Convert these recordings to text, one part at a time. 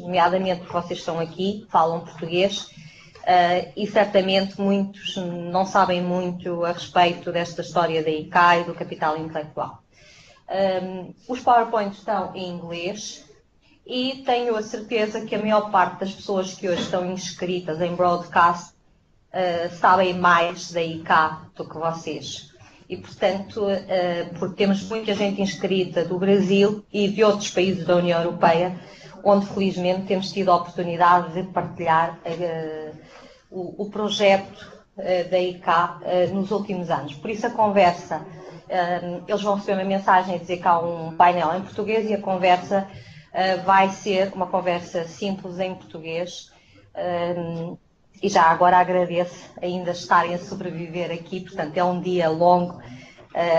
nomeadamente porque vocês estão aqui, falam português, e certamente muitos não sabem muito a respeito desta história da ICA e do capital intelectual. Os PowerPoints estão em inglês e tenho a certeza que a maior parte das pessoas que hoje estão inscritas em broadcast sabem mais da ICA do que vocês. E, portanto, porque temos muita gente inscrita do Brasil e de outros países da União Europeia, onde, felizmente, temos tido a oportunidade de partilhar o projeto da ICA nos últimos anos. Por isso, a conversa, eles vão receber uma mensagem a dizer que há um painel em português e a conversa vai ser uma conversa simples em português. E já agora agradeço ainda estarem a sobreviver aqui, portanto é um dia longo,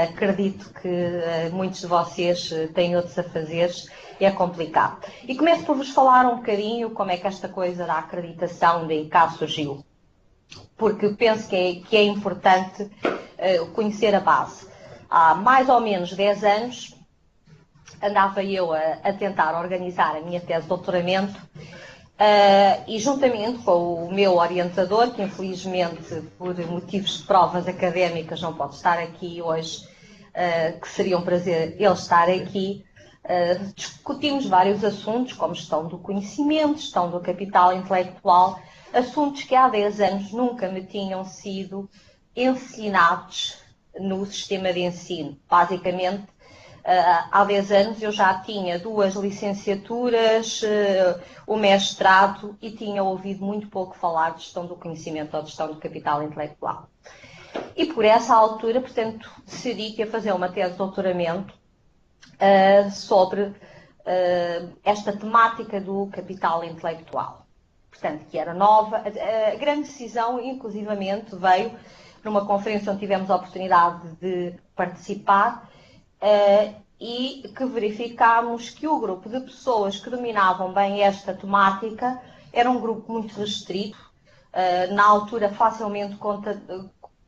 acredito que muitos de vocês têm outros afazeres e é complicado. E começo por vos falar um bocadinho como é que esta coisa da acreditação da ICA surgiu, porque penso que é importante conhecer a base. Há mais ou menos 10 anos andava eu a tentar organizar a minha tese de doutoramento, e juntamente com o meu orientador, que infelizmente por motivos de provas académicas não pode estar aqui hoje, que seria um prazer ele estar aqui, discutimos vários assuntos, como gestão do conhecimento, gestão do capital intelectual, assuntos que há 10 anos nunca me tinham sido ensinados no sistema de ensino. Basicamente, há 10 anos eu já tinha 2 licenciaturas, o mestrado e tinha ouvido muito pouco falar de gestão do conhecimento ou de gestão do capital intelectual. E por essa altura, portanto, decidi que ia fazer uma tese de doutoramento sobre esta temática do capital intelectual. Portanto, que era nova. A grande decisão, inclusivamente, veio numa conferência onde tivemos a oportunidade de participar, e que verificámos que o grupo de pessoas que dominavam bem esta temática era um grupo muito restrito, na altura facilmente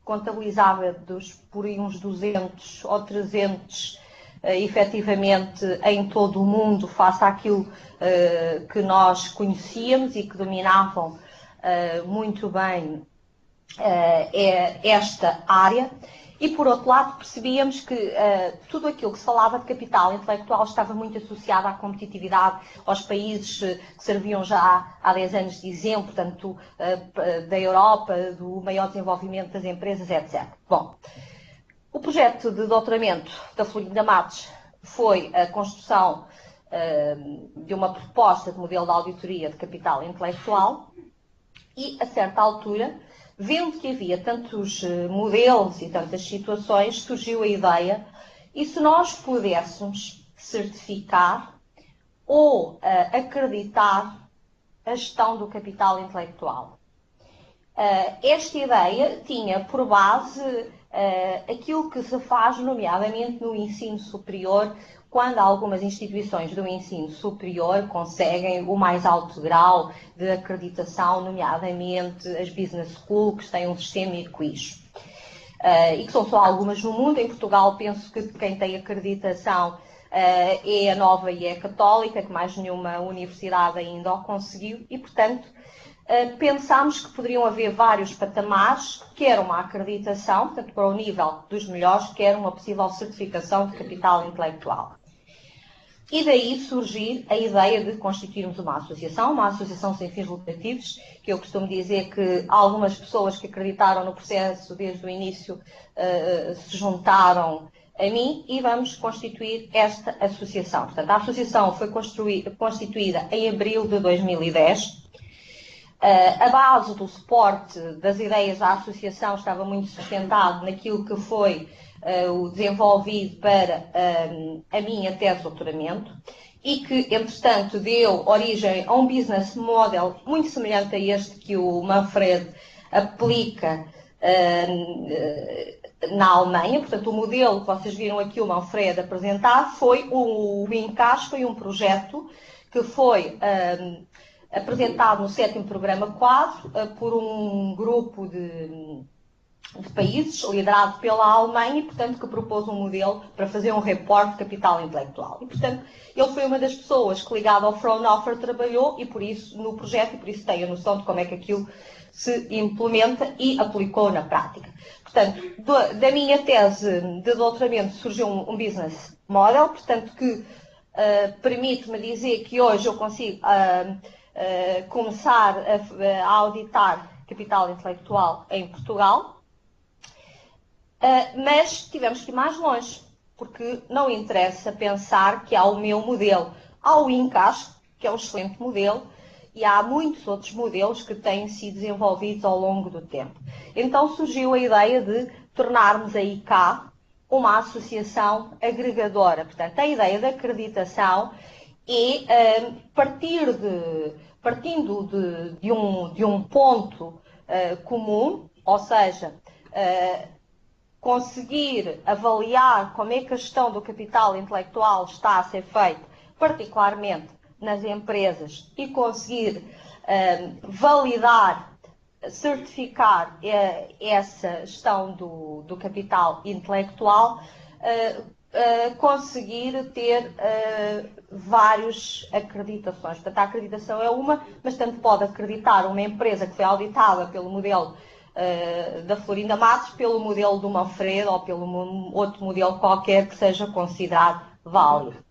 contabilizável por uns 200 ou 300 efetivamente em todo o mundo face àquilo que nós conhecíamos e que dominavam muito bem esta área. E, por outro lado, percebíamos que tudo aquilo que se falava de capital intelectual estava muito associado à competitividade, aos países que serviam já há 10 anos de exemplo, portanto, da Europa, do maior desenvolvimento das empresas, etc. Bom, o projeto de doutoramento da Florinda Matos foi a construção de uma proposta de modelo de auditoria de capital intelectual e, a certa altura, vendo que havia tantos modelos e tantas situações, surgiu a ideia, e se nós pudéssemos certificar ou acreditar a gestão do capital intelectual? Esta ideia tinha por base aquilo que se faz, nomeadamente no ensino superior, quando algumas instituições do ensino superior conseguem o mais alto grau de acreditação, nomeadamente as business schools, que têm um sistema equis. E que são só algumas no mundo. Em Portugal, penso que quem tem acreditação é a Nova e é a Católica, que mais nenhuma universidade ainda o conseguiu, e, portanto, pensámos que poderiam haver vários patamares, quer uma acreditação, portanto, para o nível dos melhores, quer uma possível certificação de capital intelectual. E daí surgir a ideia de constituirmos uma associação sem fins lucrativos, que eu costumo dizer que algumas pessoas que acreditaram no processo desde o início se juntaram a mim e vamos constituir esta associação. Portanto, a associação foi constituída em abril de 2010. A base do suporte das ideias da associação estava muito sustentado naquilo que foi o desenvolvido para a minha tese de doutoramento e que, entretanto, deu origem a um business model muito semelhante a este que o Manfred aplica na Alemanha. Portanto, o modelo que vocês viram aqui o Manfred apresentar foi o Encaixe, foi um projeto que foi apresentado no 7º Programa Quadro por um grupo de de países, liderado pela Alemanha, e, portanto, que propôs um modelo para fazer um reporte de capital intelectual. E, portanto, ele foi uma das pessoas que, ligado ao Fraunhofer, trabalhou e, por isso, no projeto, e por isso tem a noção de como é que aquilo se implementa e aplicou na prática. Portanto, da minha tese de doutoramento surgiu um business model, portanto, que permite-me dizer que hoje eu consigo começar a auditar capital intelectual em Portugal, mas tivemos que ir mais longe, porque não interessa pensar que há o meu modelo. Há o INCAS, que é um excelente modelo, e há muitos outros modelos que têm sido desenvolvidos ao longo do tempo. Então surgiu a ideia de tornarmos a ICA uma associação agregadora. Portanto, a ideia da acreditação é partindo de um ponto comum, ou seja, conseguir avaliar como é que a gestão do capital intelectual está a ser feita, particularmente nas empresas, e conseguir validar, certificar essa gestão do capital intelectual, conseguir ter várias acreditações. Portanto, a acreditação é uma, mas tanto pode acreditar uma empresa que foi auditada pelo modelo da Florinda Matos, pelo modelo do Manfredo ou pelo outro modelo qualquer que seja considerado válido.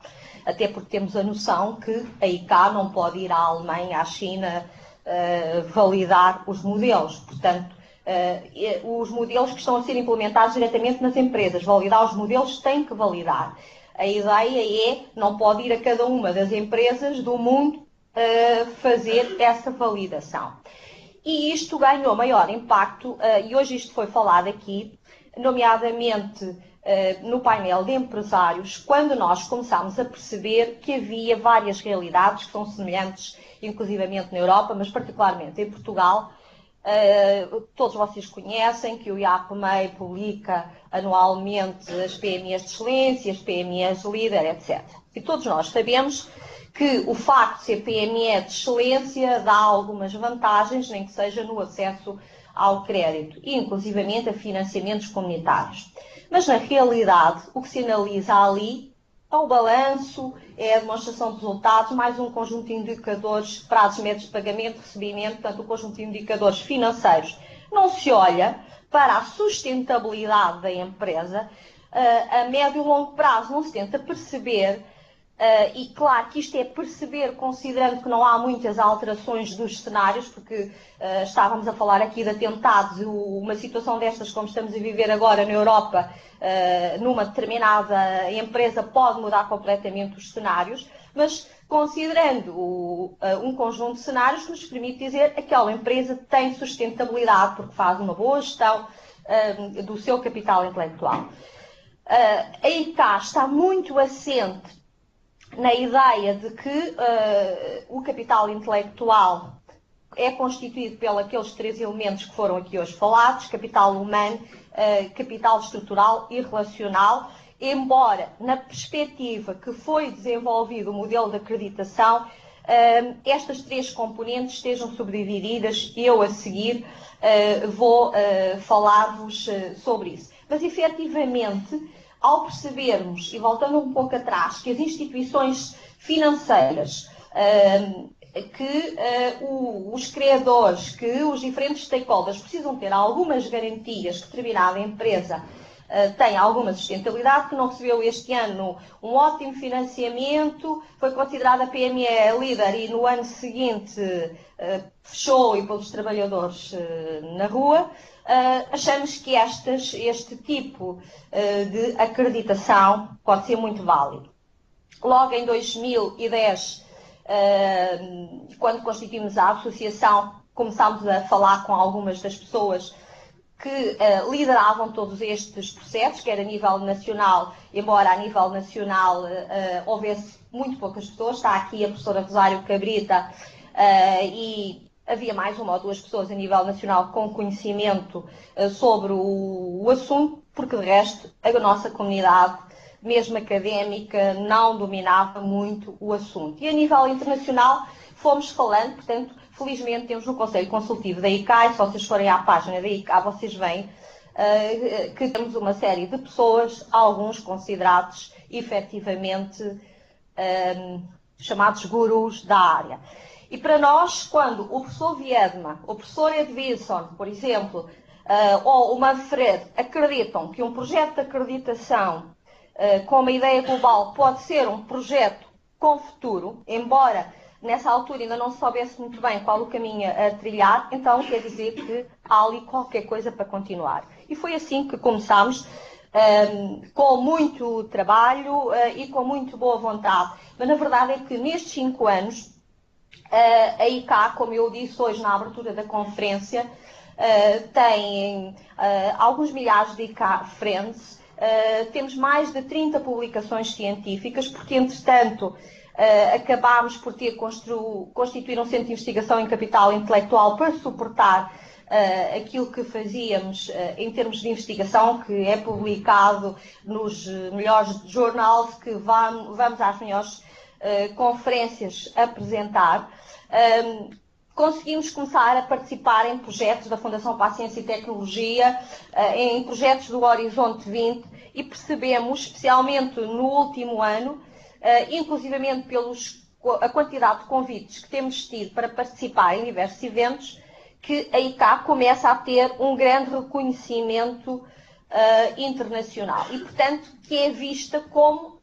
Até porque temos a noção que a ICA não pode ir à Alemanha, à China, validar os modelos. Portanto, os modelos que estão a ser implementados diretamente nas empresas, validar os modelos, tem que validar. A ideia é, não pode ir a cada uma das empresas do mundo fazer essa validação. E isto ganhou maior impacto, e hoje isto foi falado aqui, nomeadamente no painel de empresários, quando nós começámos a perceber que havia várias realidades que são semelhantes, inclusivamente na Europa, mas particularmente em Portugal. Todos vocês conhecem que o IAPMEI publica anualmente as PMEs de excelência, as PMEs líder, etc. E todos nós sabemos que o facto de ser PME de excelência dá algumas vantagens, nem que seja no acesso ao crédito, e inclusivamente a financiamentos comunitários. Mas, na realidade, o que se analisa ali é o balanço, é a demonstração de resultados, mais um conjunto de indicadores, prazos médios de pagamento, recebimento, portanto, um conjunto de indicadores financeiros. Não se olha para a sustentabilidade da empresa, a médio e longo prazo não se tenta perceber. E claro que isto é perceber, considerando que não há muitas alterações dos cenários, porque estávamos a falar aqui de atentados, uma situação destas como estamos a viver agora na Europa, numa determinada empresa pode mudar completamente os cenários, mas considerando um conjunto de cenários que nos permite dizer que aquela empresa tem sustentabilidade porque faz uma boa gestão do seu capital intelectual. A ICA está muito assente na ideia de que o capital intelectual é constituído pelos aqueles três elementos que foram aqui hoje falados: capital humano, capital estrutural e relacional, embora na perspectiva que foi desenvolvido o modelo de acreditação, estas três componentes estejam subdivididas. Eu a seguir vou falar-vos sobre isso. Mas efetivamente, ao percebermos, e voltando um pouco atrás, que as instituições financeiras, que os credores, que os diferentes stakeholders precisam ter algumas garantias que determinada empresa tem alguma sustentabilidade, que não recebeu este ano um ótimo financiamento, foi considerada PME líder e no ano seguinte fechou e pôs os trabalhadores na rua. Achamos que este tipo de acreditação pode ser muito válido. Logo em 2010, quando constituímos a associação, começámos a falar com algumas das pessoas que lideravam todos estes processos, quer a nível nacional, embora a nível nacional houvesse muito poucas pessoas. Está aqui a professora Rosário Cabrita e havia mais uma ou duas pessoas a nível nacional com conhecimento sobre o assunto, porque de resto a nossa comunidade, mesmo académica, não dominava muito o assunto. E a nível internacional fomos falando, portanto, felizmente temos um Conselho Consultivo da ICA, e se vocês forem à página da ICA, vocês veem que temos uma série de pessoas, alguns considerados efetivamente chamados gurus da área. E para nós, quando o professor Viedma, o professor Edwilson, por exemplo, ou o Manfred acreditam que um projeto de acreditação com uma ideia global pode ser um projeto com futuro, embora nessa altura ainda não se soubesse muito bem qual o caminho a trilhar, então quer dizer que há ali qualquer coisa para continuar. E foi assim que começámos, com muito trabalho e com muito boa vontade. Mas na verdade é que nestes 5 anos, a ICA, como eu disse hoje na abertura da conferência, tem alguns milhares de ICA Friends, temos mais de 30 publicações científicas, porque entretanto acabámos por ter constituir um centro de investigação em capital intelectual para suportar aquilo que fazíamos em termos de investigação, que é publicado nos melhores jornais, que vamos às melhores conferências apresentar. Conseguimos começar a participar em projetos da Fundação para a Ciência e Tecnologia, em projetos do Horizonte 20, e percebemos, especialmente no último ano, inclusivamente a quantidade de convites que temos tido para participar em diversos eventos, que a ICA começa a ter um grande reconhecimento internacional e, portanto, que é vista como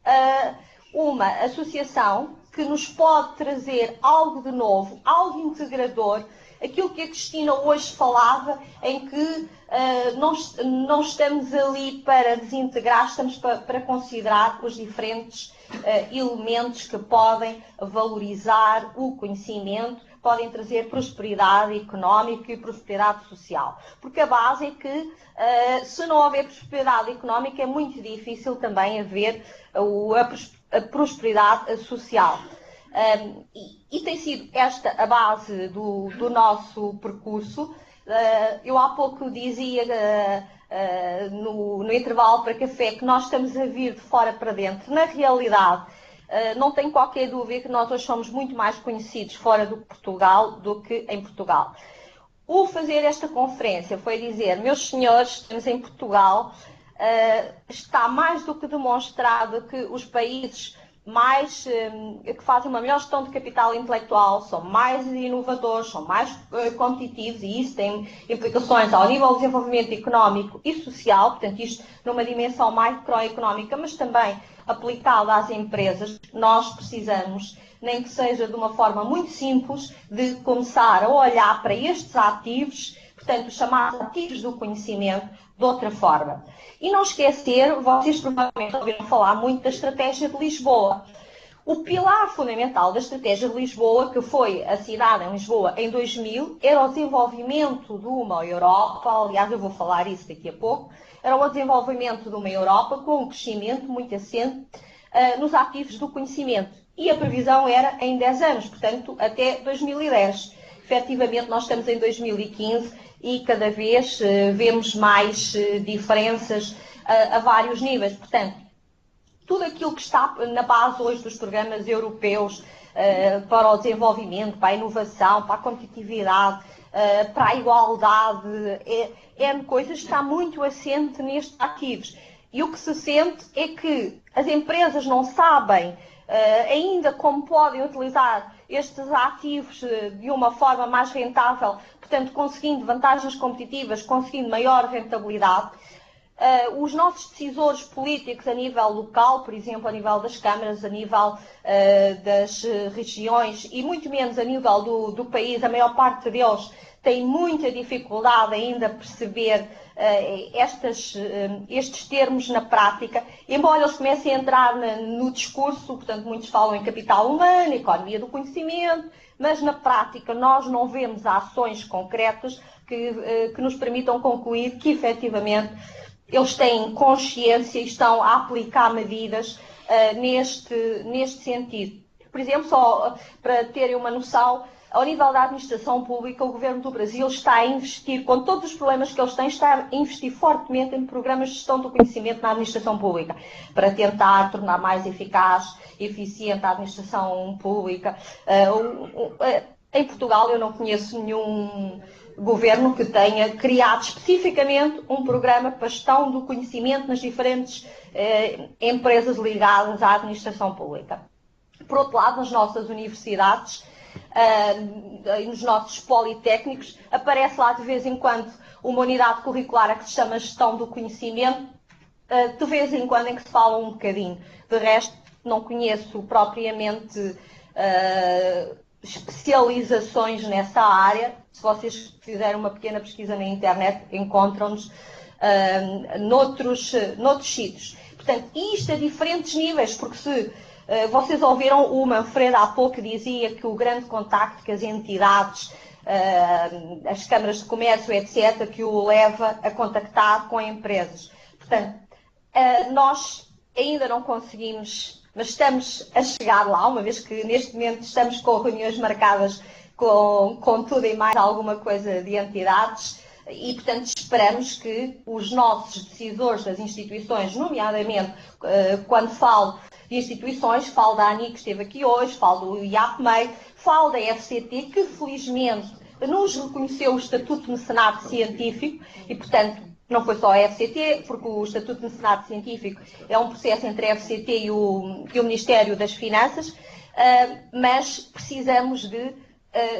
uma associação que nos pode trazer algo de novo, algo integrador, aquilo que a Cristina hoje falava, em que não estamos ali para desintegrar, estamos para considerar os diferentes elementos que podem valorizar o conhecimento, podem trazer prosperidade económica e prosperidade social. Porque a base é que, se não houver prosperidade económica, é muito difícil também haver a prosperidade social. E tem sido esta a base do nosso percurso. Eu há pouco dizia no intervalo para café que nós estamos a vir de fora para dentro. Na realidade, não tenho qualquer dúvida que nós hoje somos muito mais conhecidos fora de Portugal do que em Portugal. O fazer esta conferência foi dizer, meus senhores, estamos em Portugal, está mais do que demonstrado que os países que fazem uma melhor gestão de capital intelectual são mais inovadores, são mais competitivos, e isso tem implicações ao nível de desenvolvimento económico e social, portanto isto numa dimensão macroeconómica, mas também aplicado às empresas. Nós precisamos, nem que seja de uma forma muito simples, de começar a olhar para estes ativos, portanto os chamados ativos do conhecimento, de outra forma. E não esquecer, vocês provavelmente ouviram falar muito da Estratégia de Lisboa. O pilar fundamental da Estratégia de Lisboa, que foi assinada em Lisboa em 2000, era o desenvolvimento de uma Europa, aliás eu vou falar isso daqui a pouco, era o desenvolvimento de uma Europa com um crescimento muito assente nos ativos do conhecimento. E a previsão era em 10 anos, portanto até 2010. Efetivamente nós estamos em 2015 e cada vez vemos mais diferenças a vários níveis. Portanto, tudo aquilo que está na base hoje dos programas europeus para o desenvolvimento, para a inovação, para a competitividade, para a igualdade, coisas está muito assente nestes ativos. E o que se sente é que as empresas não sabem ainda como podem utilizar estes ativos de uma forma mais rentável, portanto, conseguindo vantagens competitivas, conseguindo maior rentabilidade. Os nossos decisores políticos a nível local, por exemplo, a nível das câmaras, a nível das regiões e muito menos a nível do país, a maior parte deles tem muita dificuldade ainda a perceber estes termos na prática, embora eles comecem a entrar no discurso, portanto muitos falam em capital humano, economia do conhecimento, mas na prática nós não vemos ações concretas que nos permitam concluir que efetivamente eles têm consciência e estão a aplicar medidas neste sentido. Por exemplo, só para terem uma noção, ao nível da administração pública, o Governo do Brasil está a investir, com todos os problemas que eles têm, está a investir fortemente em programas de gestão do conhecimento na administração pública, para tentar tornar mais eficaz, eficiente a administração pública. Em Portugal eu não conheço nenhum governo que tenha criado especificamente um programa para a gestão do conhecimento nas diferentes empresas ligadas à administração pública. Por outro lado, nas nossas universidades e nos nossos politécnicos, aparece lá de vez em quando uma unidade curricular que se chama Gestão do Conhecimento, de vez em quando em que se fala um bocadinho. De resto, não conheço propriamente especializações nessa área. Se vocês fizerem uma pequena pesquisa na internet, encontram-nos noutros sítios. Portanto, isto a diferentes níveis, porque se vocês ouviram o Manfredo há pouco dizia que o grande contacto que as entidades, as câmaras de comércio, etc., que o leva a contactar com empresas. Portanto, nós ainda não conseguimos, mas estamos a chegar lá, uma vez que neste momento estamos com reuniões marcadas com tudo e mais alguma coisa de entidades e, portanto, esperamos que os nossos decisores das instituições, nomeadamente quando falo de instituições, falo da ANI que esteve aqui hoje, falo do IAPMEI, falo da FCT, que felizmente nos reconheceu o Estatuto de Mecenato Científico e, portanto, não foi só a FCT, porque o Estatuto de Mecenato Científico é um processo entre a FCT e o Ministério das Finanças, mas precisamos de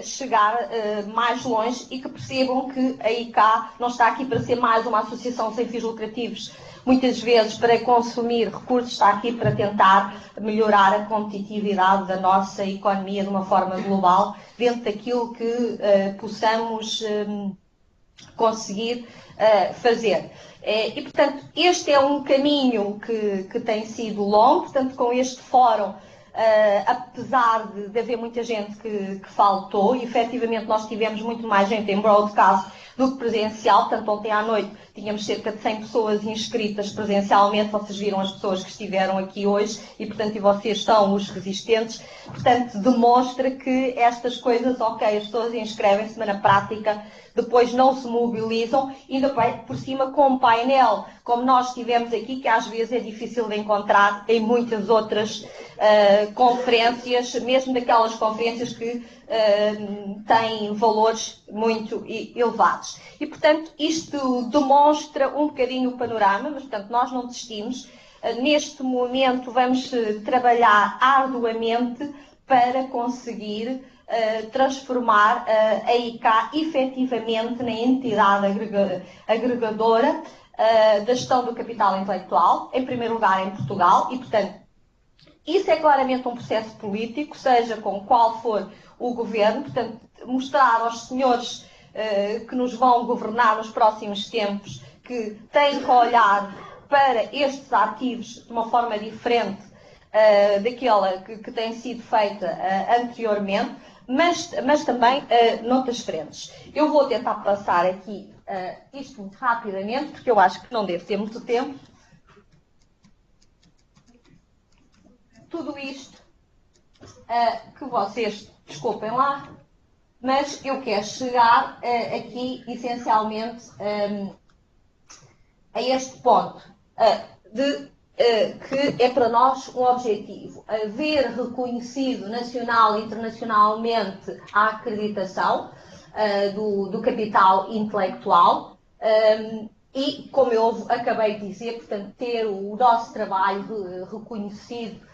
chegar mais longe e que percebam que a ICA não está aqui para ser mais uma associação sem fins lucrativos, muitas vezes para consumir recursos, está aqui para tentar melhorar a competitividade da nossa economia de uma forma global, dentro daquilo que possamos conseguir fazer. E, portanto, este é um caminho que tem sido longo, portanto, com este fórum, apesar de haver muita gente que faltou, e efetivamente nós tivemos muito mais gente em broadcast do que presencial, portanto, ontem à noite tínhamos cerca de 100 pessoas inscritas presencialmente, vocês viram as pessoas que estiveram aqui hoje, e, portanto, e vocês são os resistentes, portanto, demonstra que estas coisas, ok, as pessoas inscrevem-se, mas na prática depois não se mobilizam, ainda por cima com um painel, como nós tivemos aqui, que às vezes é difícil de encontrar em muitas outras conferências, mesmo daquelas conferências que têm valores muito elevados. E, portanto, isto demonstra um bocadinho o panorama, mas, portanto, nós não desistimos. Neste momento vamos trabalhar arduamente para conseguir transformar a ICA efetivamente na entidade agregadora da gestão do capital intelectual, em primeiro lugar em Portugal, e, portanto, isso é claramente um processo político, seja com qual for o governo, portanto, mostrar aos senhores que nos vão governar nos próximos tempos que têm que olhar para estes ativos de uma forma diferente daquela que tem sido feita anteriormente, mas também noutras frentes. Eu vou tentar passar aqui isto muito rapidamente, porque eu acho que não deve ter muito tempo. Tudo isto que vocês desculpem lá, mas eu quero chegar aqui essencialmente a este ponto que é para nós um objetivo, haver reconhecido nacional e internacionalmente a acreditação do capital intelectual e, como eu acabei de dizer, portanto, ter o nosso trabalho reconhecido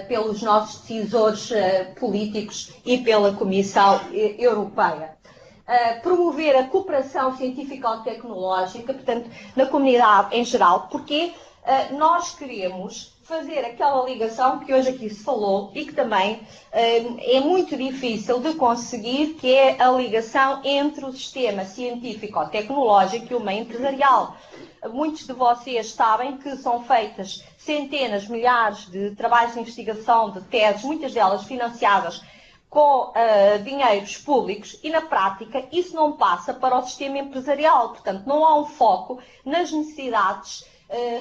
pelos nossos decisores políticos e pela Comissão Europeia. Promover a cooperação científico-tecnológica, portanto, na comunidade em geral, porque nós queremos fazer aquela ligação que hoje aqui se falou e que também é muito difícil de conseguir, que é a ligação entre o sistema científico-tecnológico e o meio empresarial. Muitos de vocês sabem que são feitas centenas, milhares de trabalhos de investigação, de teses, muitas delas financiadas com dinheiros públicos e, na prática, isso não passa para o sistema empresarial. Portanto, não há um foco nas necessidades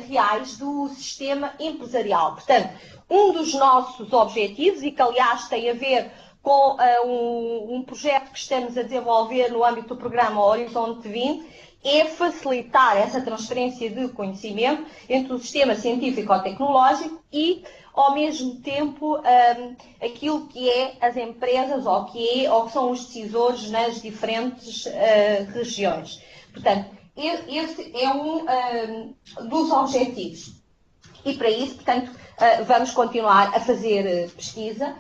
reais do sistema empresarial. Portanto, um dos nossos objetivos, e que aliás tem a ver com um projeto que estamos a desenvolver no âmbito do programa Horizonte 20, é facilitar essa transferência de conhecimento entre o sistema científico-tecnológico e ao mesmo tempo aquilo que é as empresas ou que são os decisores nas diferentes regiões. Portanto, esse é um dos objetivos. E para isso, portanto, vamos continuar a fazer pesquisa,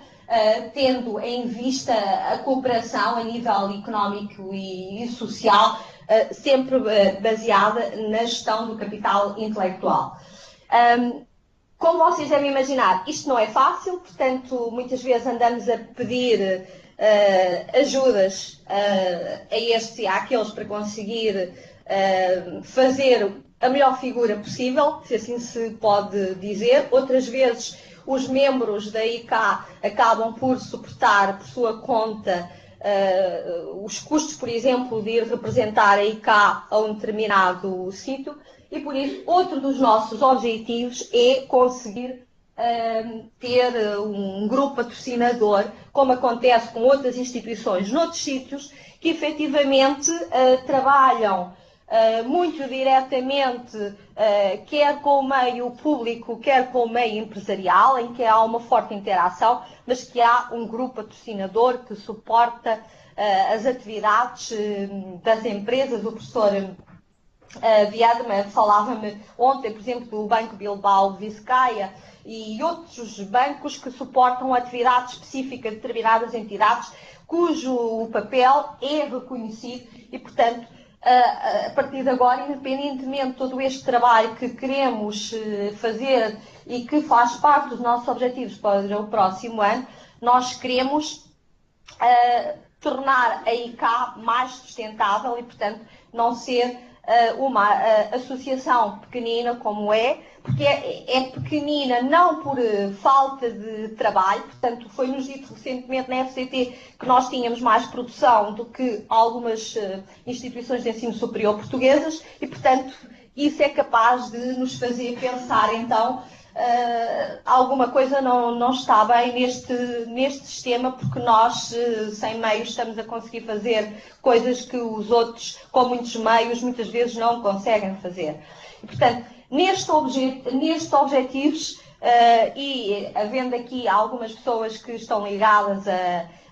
tendo em vista a cooperação a nível económico e social, sempre baseada na gestão do capital intelectual. Como vocês devem imaginar, isto não é fácil, portanto, muitas vezes andamos a pedir ajudas a estes e àqueles para conseguir fazer a melhor figura possível, se assim se pode dizer. Outras vezes os membros da ICA acabam por suportar por sua conta os custos, por exemplo, de ir representar a ICA a um determinado sítio, e por isso outro dos nossos objetivos é conseguir ter um grupo patrocinador, como acontece com outras instituições noutros sítios, que efetivamente trabalham muito diretamente, quer com o meio público, quer com o meio empresarial, em que há uma forte interação, mas que há um grupo patrocinador que suporta as atividades das empresas. O professor Viadma falava-me ontem, por exemplo, do Banco Bilbao Vizcaya e outros bancos que suportam atividades específicas de determinadas entidades, cujo papel é reconhecido e, portanto, a partir de agora, independentemente de todo este trabalho que queremos fazer e que faz parte dos nossos objetivos para o próximo ano, nós queremos tornar a ICA mais sustentável e, portanto, não ser uma associação pequenina como é, porque é pequenina não por falta de trabalho. Portanto, foi-nos dito recentemente na FCT que nós tínhamos mais produção do que algumas instituições de ensino superior portuguesas e, portanto, isso é capaz de nos fazer pensar, então, alguma coisa não está bem neste sistema, porque nós, sem meios, estamos a conseguir fazer coisas que os outros, com muitos meios, muitas vezes não conseguem fazer. E, portanto, nestes objetivos, e havendo aqui algumas pessoas que estão ligadas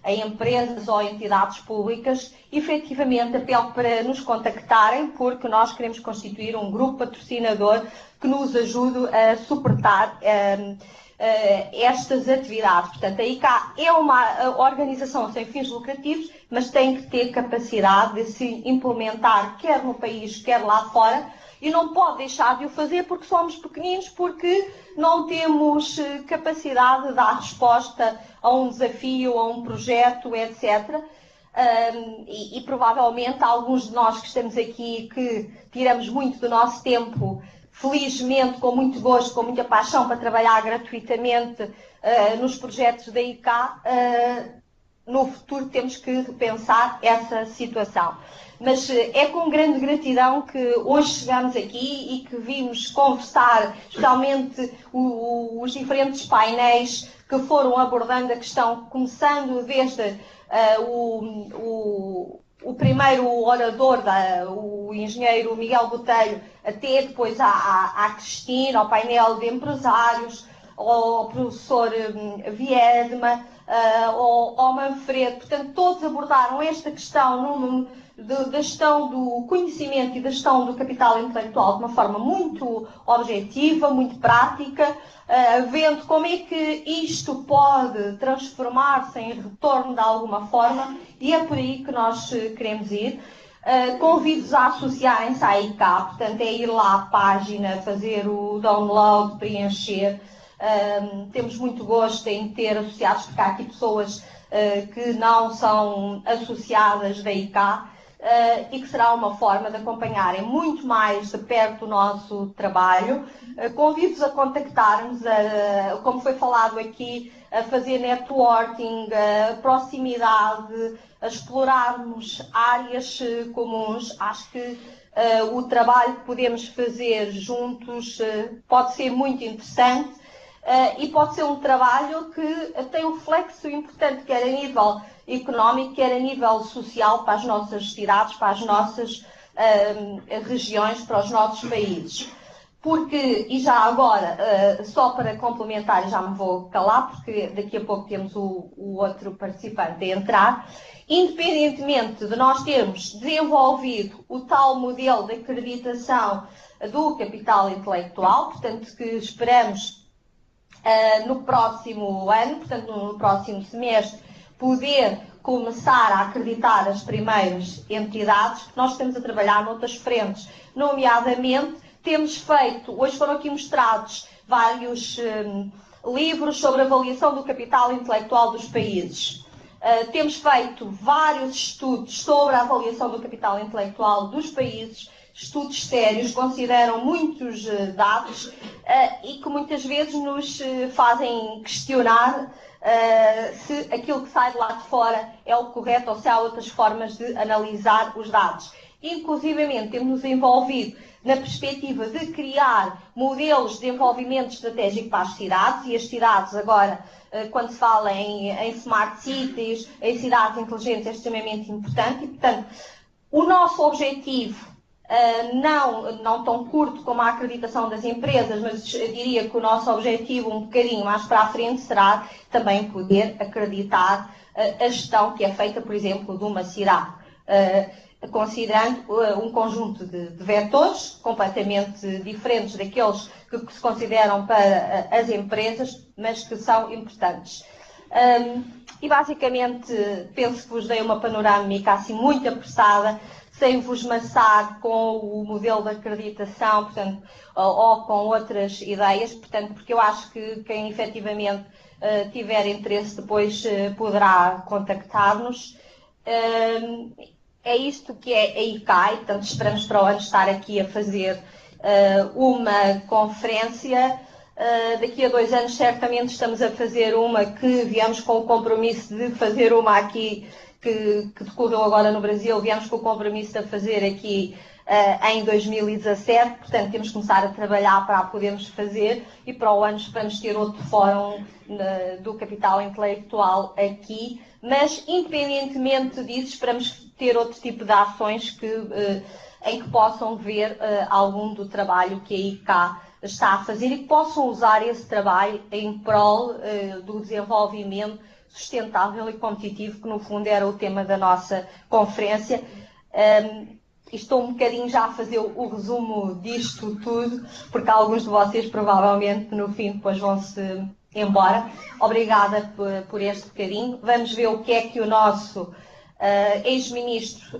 a empresas ou entidades públicas, efetivamente apelo para nos contactarem, porque nós queremos constituir um grupo patrocinador que nos ajude a suportar estas atividades. Portanto, a ICA é uma organização sem fins lucrativos, mas tem que ter capacidade de se implementar quer no país, quer lá fora, e não pode deixar de o fazer porque somos pequeninos, porque não temos capacidade de dar resposta a um desafio, a um projeto, etc. E provavelmente alguns de nós que estamos aqui, que tiramos muito do nosso tempo, felizmente, com muito gosto, com muita paixão, para trabalhar gratuitamente nos projetos da ICA, no futuro temos que repensar essa situação. Mas é com grande gratidão que hoje chegamos aqui e que vimos conversar, especialmente os diferentes painéis que foram abordando a questão, começando desde o primeiro orador, o engenheiro Miguel Botelho, até depois à Cristina, ao painel de empresários, ao professor Viedma, ao Manfredo. Portanto, todos abordaram esta questão da gestão do conhecimento e da gestão do capital intelectual de uma forma muito objetiva, muito prática, vendo como é que isto pode transformar-se em retorno de alguma forma, e é por aí que nós queremos ir. Convido-os a associarem-se à ICA, portanto é ir lá à página, fazer o download, preencher. Temos muito gosto em ter associados, porque há aqui pessoas que não são associadas da ICA, e que será uma forma de acompanharem muito mais de perto o nosso trabalho. Convido-os a contactar-nos, como foi falado aqui, a fazer networking, a proximidade, a explorarmos áreas comuns. Acho que o trabalho que podemos fazer juntos pode ser muito interessante. E pode ser um trabalho que tem um reflexo importante, quer a nível económico, quer a nível social, para as nossas cidades, para as nossas regiões, para os nossos países. porque, e já agora, só para complementar, já me vou calar, porque daqui a pouco temos o outro participante a entrar, independentemente de nós termos desenvolvido o tal modelo de acreditação do capital intelectual, portanto, que esperamos no próximo ano, portanto, no próximo semestre, poder começar a acreditar as primeiras entidades, nós estamos a trabalhar noutras frentes, nomeadamente temos feito, hoje foram aqui mostrados vários livros sobre avaliação do capital intelectual dos países. Temos feito vários estudos sobre a avaliação do capital intelectual dos países, estudos sérios, consideram muitos dados e que muitas vezes nos fazem questionar se aquilo que sai de lá de fora é o correto ou se há outras formas de analisar os dados. Inclusivamente, temos-nos envolvido na perspectiva de criar modelos de desenvolvimento estratégico para as cidades, e as cidades agora, quando se fala em smart cities, em cidades inteligentes, é extremamente importante, e, portanto, o nosso objetivo, não tão curto como a acreditação das empresas, mas eu diria que o nosso objetivo um bocadinho mais para a frente será também poder acreditar a gestão que é feita, por exemplo, de uma cidade, considerando um conjunto de vetores completamente diferentes daqueles que se consideram para as empresas, mas que são importantes. E basicamente penso que vos dei uma panorâmica assim muito apressada, sem vos maçar com o modelo de acreditação, portanto, ou com outras ideias, portanto, porque eu acho que quem efetivamente tiver interesse depois poderá contactar-nos. É isto que é a ICAI, portanto, esperamos para o ano estar aqui a fazer uma conferência. Daqui a 2 anos, certamente, estamos a fazer uma que viemos com o compromisso de fazer uma aqui, que decorreu agora no Brasil, viemos com o compromisso de fazer aqui em 2017, portanto, temos que começar a trabalhar para a podermos fazer, e para o ano esperamos ter outro fórum do capital intelectual aqui, mas, independentemente disso, esperamos ter outro tipo de ações em que possam ver algum do trabalho que a ICA está a fazer e que possam usar esse trabalho em prol do desenvolvimento sustentável e competitivo, que no fundo era o tema da nossa conferência. Estou um bocadinho já a fazer o resumo disto tudo, porque alguns de vocês provavelmente no fim depois vão-se embora. Obrigada por este bocadinho. Vamos ver o que é que o nosso ex-ministro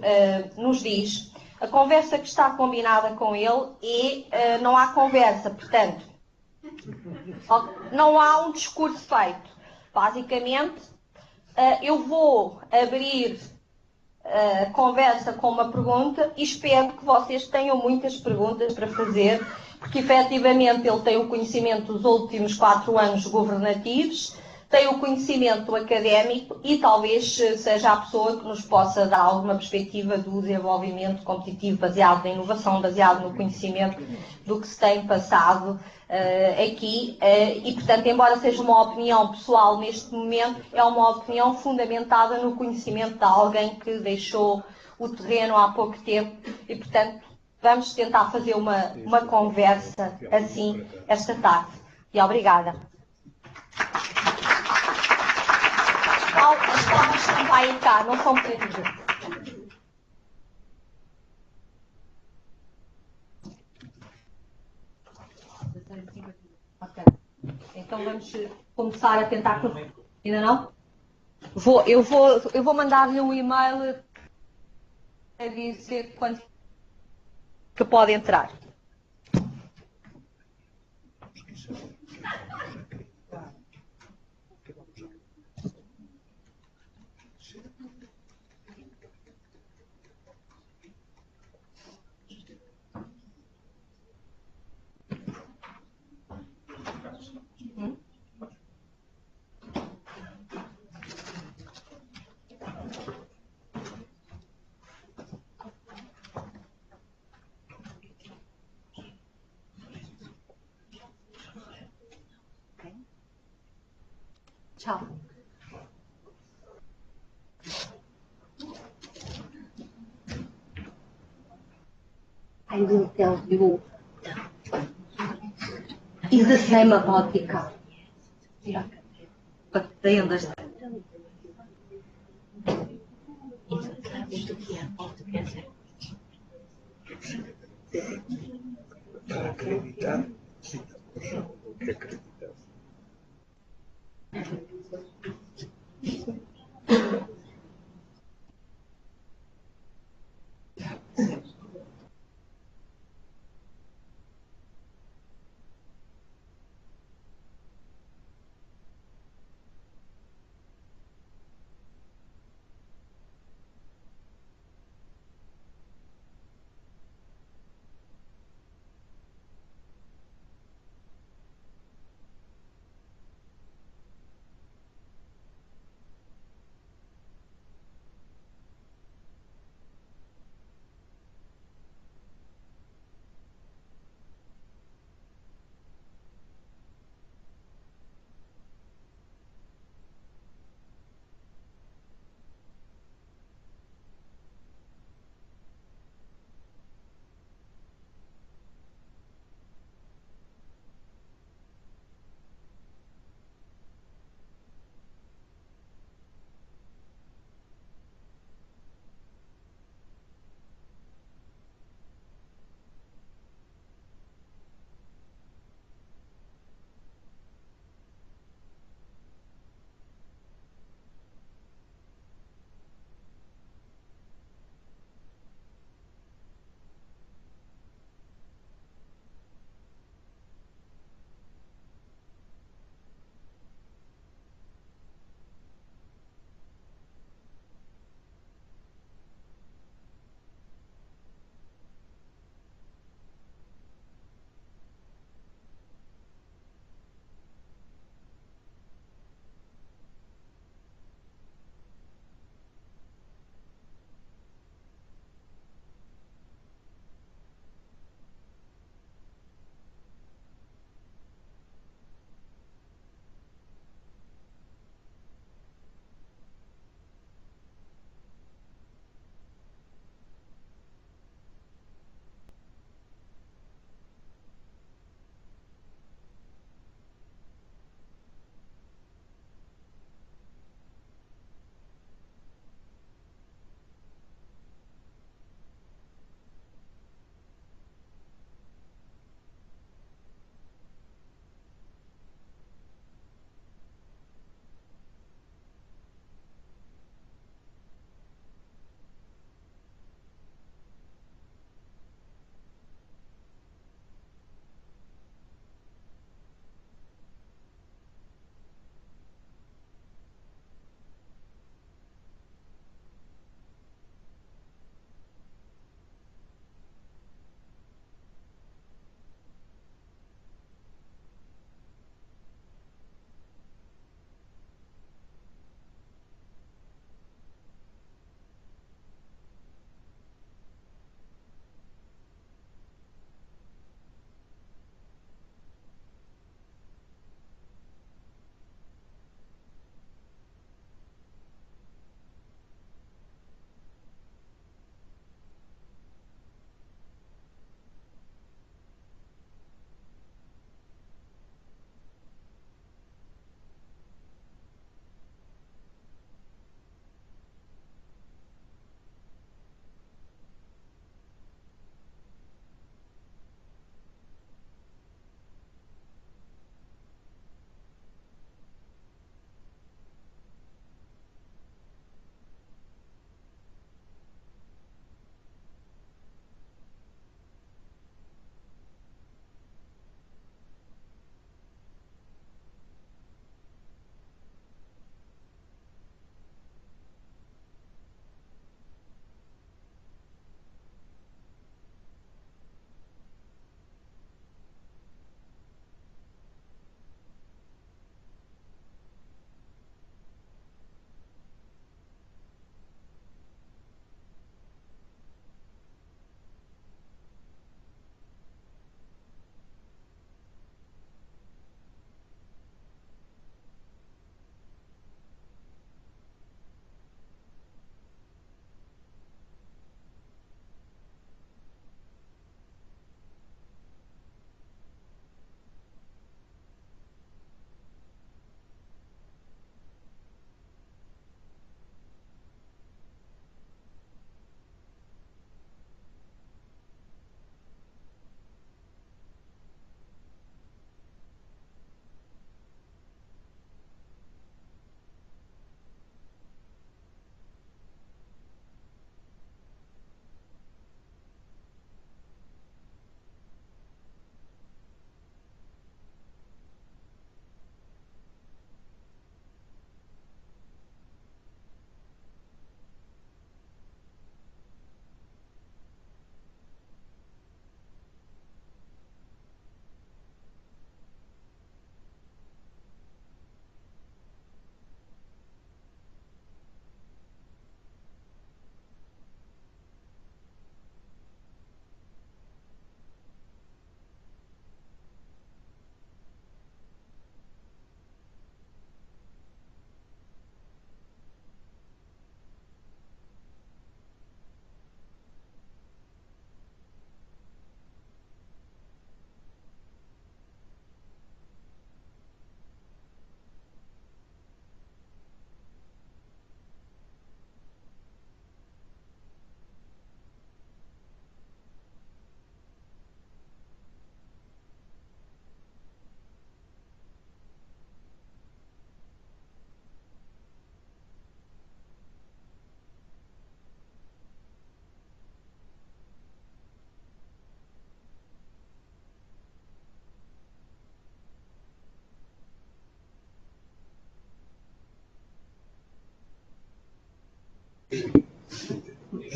nos diz. A conversa que está combinada com ele não há conversa, portanto, não há um discurso feito. Basicamente, eu vou abrir a conversa com uma pergunta e espero que vocês tenham muitas perguntas para fazer, porque efetivamente ele tem o conhecimento dos últimos 4 anos governativos, tem o conhecimento académico e talvez seja a pessoa que nos possa dar alguma perspectiva do desenvolvimento competitivo baseado na inovação, baseado no conhecimento do que se tem passado aqui. E, portanto, embora seja uma opinião pessoal neste momento, é uma opinião fundamentada no conhecimento de alguém que deixou o terreno há pouco tempo e, portanto, vamos tentar fazer uma conversa assim esta tarde. E obrigada. As palmas estão para aí cá, não são perdidas. Ok. Então vamos começar a tentar. Ainda não? Eu vou mandar-lhe um e-mail a dizer quando que pode entrar. Tchau. I will tell you. is the same about Ika. Yeah. But they understand. Para acreditar, sim, que acreditar.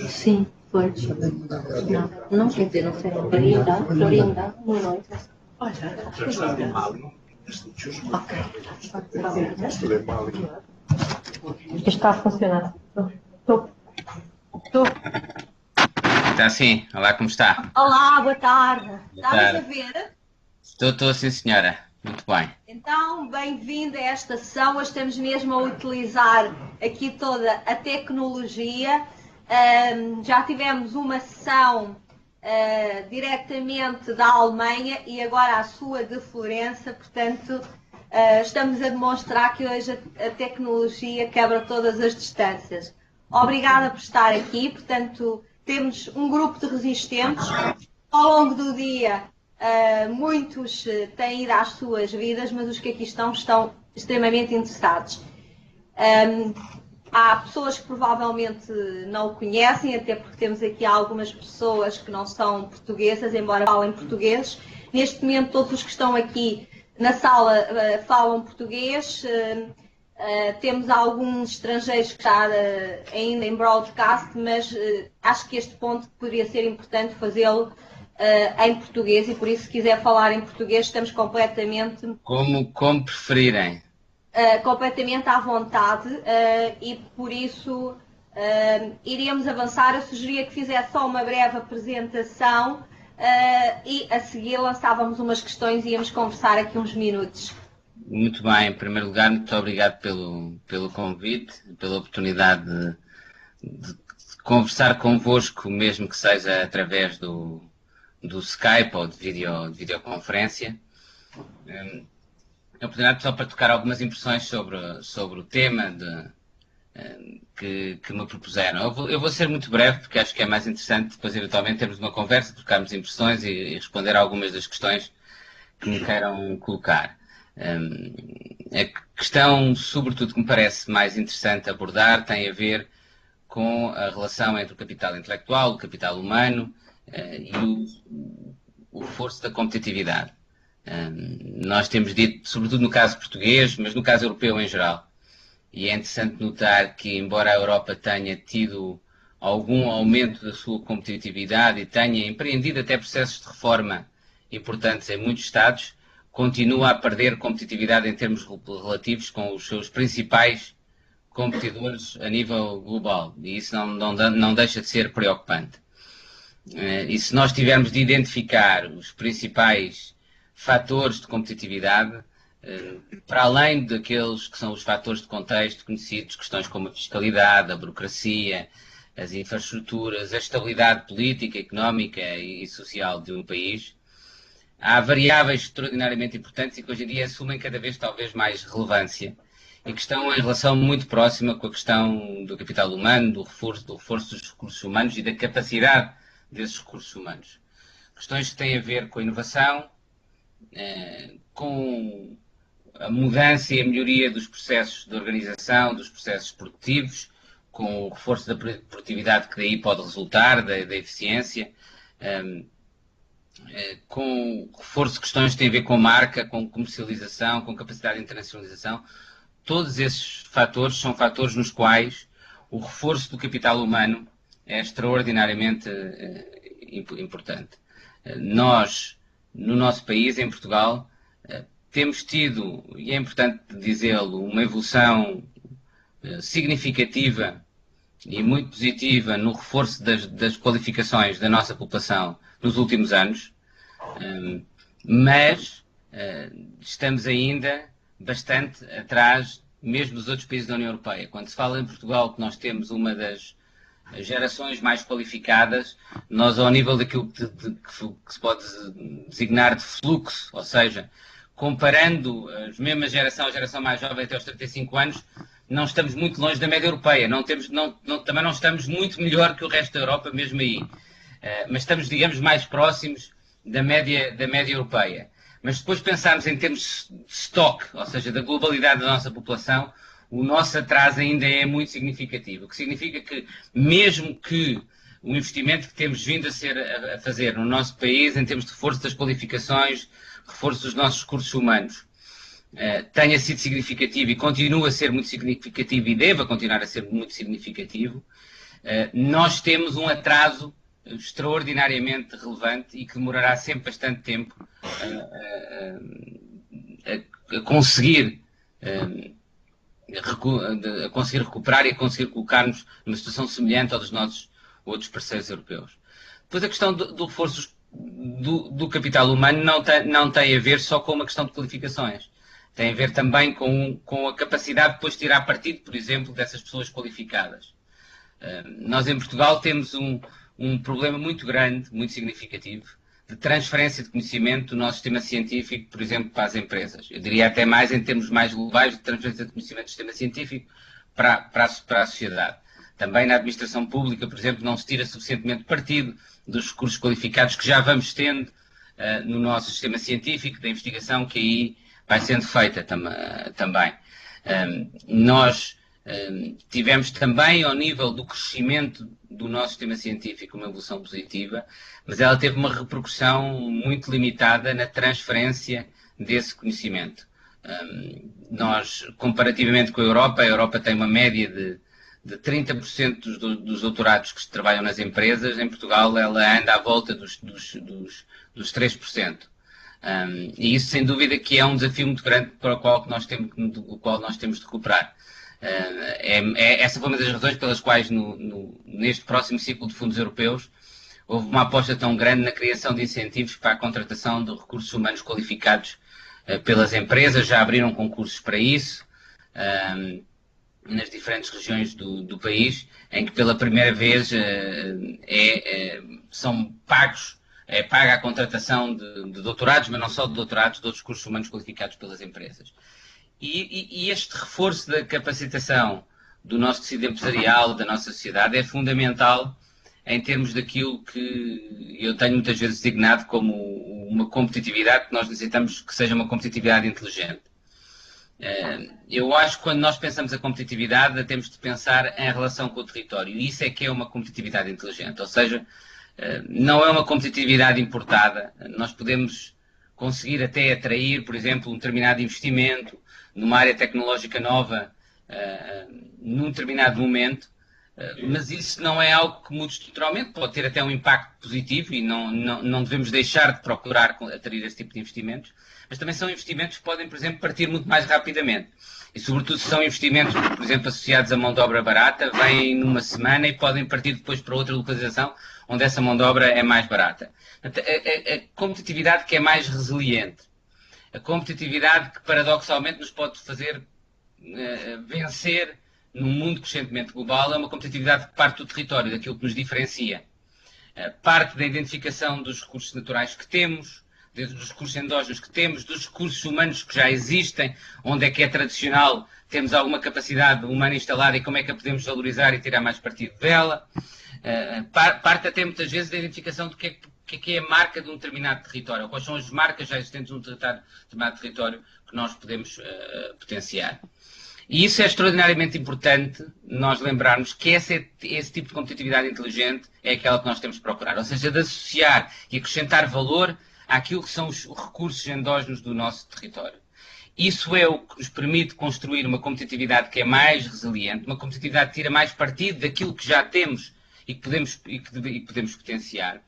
Sim, foi. Não quer dizer, não sei. Florinda, boa noite. Ok. Isto está a funcionar. Estou. Está sim. Olá, como está? Olá, boa tarde. Estás tarde. a ver? Estou sim, senhora. Muito bem. Então, bem-vindo a esta sessão. Hoje estamos mesmo a utilizar aqui toda a tecnologia. Já tivemos uma sessão diretamente da Alemanha e agora a sua de Florença. Portanto, estamos a demonstrar que hoje a tecnologia quebra todas as distâncias. Obrigada por estar aqui. Portanto, temos um grupo de resistentes. Ao longo do dia, muitos têm ido às suas vidas, mas os que aqui estão extremamente interessados. Há pessoas que provavelmente não o conhecem, até porque temos aqui algumas pessoas que não são portuguesas, embora falem português. Neste momento, todos os que estão aqui na sala falam português. Temos alguns estrangeiros que estão ainda em broadcast, mas acho que este ponto poderia ser importante fazê-lo em português, e por isso, se quiser falar em português, estamos completamente... Como preferirem. Completamente à vontade, e por isso iríamos avançar. Eu sugeria que fizesse só uma breve apresentação e a seguir lançávamos umas questões e íamos conversar aqui uns minutos. Muito bem. Em primeiro lugar, muito obrigado pelo convite, pela oportunidade de conversar convosco, mesmo que seja através do Skype ou de videoconferência. A oportunidade só para tocar algumas impressões sobre o tema que me propuseram. Eu vou ser muito breve, porque acho que é mais interessante depois, eventualmente, termos uma conversa, trocarmos impressões e responder a algumas das questões que me queiram colocar. A questão, sobretudo, que me parece mais interessante abordar tem a ver com a relação entre o capital intelectual, o capital humano e o reforço da competitividade. Nós temos dito, sobretudo no caso português, mas no caso europeu em geral, e é interessante notar que, embora a Europa tenha tido algum aumento da sua competitividade e tenha empreendido até processos de reforma importantes em muitos Estados, continua a perder competitividade em termos relativos com os seus principais competidores a nível global, e isso não deixa de ser preocupante. E se nós tivermos de identificar os principais fatores de competitividade, para além daqueles que são os fatores de contexto conhecidos, questões como a fiscalidade, a burocracia, as infraestruturas, a estabilidade política, económica e social de um país, há variáveis extraordinariamente importantes e que hoje em dia assumem cada vez talvez mais relevância e que estão em relação muito próxima com a questão do capital humano, do reforço dos recursos humanos e da capacidade desses recursos humanos. Questões que têm a ver com a inovação, com a mudança e a melhoria dos processos de organização, dos processos produtivos, com o reforço da produtividade que daí pode resultar, da eficiência, com o reforço de questões que têm a ver com marca, com comercialização, com capacidade de internacionalização. Todos esses fatores são fatores nos quais o reforço do capital humano é extraordinariamente importante. Nós, no nosso país, em Portugal, temos tido, e é importante dizê-lo, uma evolução significativa e muito positiva no reforço das qualificações da nossa população nos últimos anos, mas estamos ainda bastante atrás, mesmo dos outros países da União Europeia. Quando se fala em Portugal que nós temos uma das gerações mais qualificadas, nós, ao nível daquilo que se pode designar de fluxo, ou seja, comparando a mesma geração, a geração mais jovem até aos 35 anos, não estamos muito longe da média europeia, também não estamos muito melhor que o resto da Europa, mesmo aí, mas estamos, digamos, mais próximos da média europeia. Mas depois pensarmos em termos de stock, ou seja, da globalidade da nossa população, o nosso atraso ainda é muito significativo, o que significa que, mesmo que o investimento que temos vindo a fazer no nosso país, em termos de reforço das qualificações, reforço dos nossos recursos humanos, tenha sido significativo e continua a ser muito significativo e deva continuar a ser muito significativo, nós temos um atraso extraordinariamente relevante e que demorará sempre bastante tempo a conseguir recuperar e a conseguir colocar-nos numa situação semelhante à dos nossos outros parceiros europeus. Depois a questão do reforço do capital humano não tem a ver só com uma questão de qualificações. Tem a ver também com a capacidade de depois tirar partido, por exemplo, dessas pessoas qualificadas. Nós em Portugal temos um problema muito grande, muito significativo, de transferência de conhecimento do nosso sistema científico, por exemplo, para as empresas. Eu diria até mais em termos mais globais de transferência de conhecimento do sistema científico para a sociedade. Também na administração pública, por exemplo, não se tira suficientemente partido dos recursos qualificados que já vamos tendo no nosso sistema científico, da investigação que aí vai sendo feita também. Nós tivemos também, ao nível do crescimento do nosso sistema científico, uma evolução positiva, mas ela teve uma repercussão muito limitada na transferência desse conhecimento. Nós, comparativamente com a Europa tem uma média de 30% dos doutorados que trabalham nas empresas. Em Portugal ela anda à volta dos 3%. E isso, sem dúvida, que é um desafio muito grande para o qual nós temos de recuperar. Essa foi uma das razões pelas quais, neste próximo ciclo de fundos europeus, houve uma aposta tão grande na criação de incentivos para a contratação de recursos humanos qualificados pelas empresas. Já abriram concursos para isso, nas diferentes regiões do país, em que pela primeira vez é paga a contratação de doutorados, mas não só de doutorados, de outros cursos humanos qualificados pelas empresas. E este reforço da capacitação do nosso tecido empresarial, da nossa sociedade, é fundamental em termos daquilo que eu tenho muitas vezes designado como uma competitividade que nós necessitamos que seja uma competitividade inteligente. Eu acho que quando nós pensamos a competitividade, temos de pensar em relação com o território. E isso é que é uma competitividade inteligente. Ou seja, não é uma competitividade importada. Nós podemos conseguir até atrair, por exemplo, um determinado investimento numa área tecnológica nova num determinado momento, mas isso não é algo que mude estruturalmente. Pode ter até um impacto positivo e não devemos deixar de procurar atrair esse tipo de investimentos, mas também são investimentos que podem, por exemplo, partir muito mais rapidamente. E, sobretudo, se são investimentos, por exemplo, associados a mão de obra barata, vêm numa semana e podem partir depois para outra localização onde essa mão de obra é mais barata. A competitividade que é mais resiliente, a competitividade que, paradoxalmente, nos pode fazer vencer num mundo crescentemente global, é uma competitividade que parte do território, daquilo que nos diferencia. Parte da identificação dos recursos naturais que temos, dos recursos endógenos que temos, dos recursos humanos que já existem, onde é que é tradicional, temos alguma capacidade humana instalada e como é que a podemos valorizar e tirar mais partido dela. Parte até muitas vezes da identificação do que é a marca de um determinado território, ou quais são as marcas já existentes num determinado território que nós podemos potenciar. E isso é extraordinariamente importante, nós lembrarmos que esse tipo de competitividade inteligente é aquela que nós temos de procurar, ou seja, de associar e acrescentar valor àquilo que são os recursos endógenos do nosso território. Isso é o que nos permite construir uma competitividade que é mais resiliente, uma competitividade que tira mais partido daquilo que já temos e que podemos potenciar,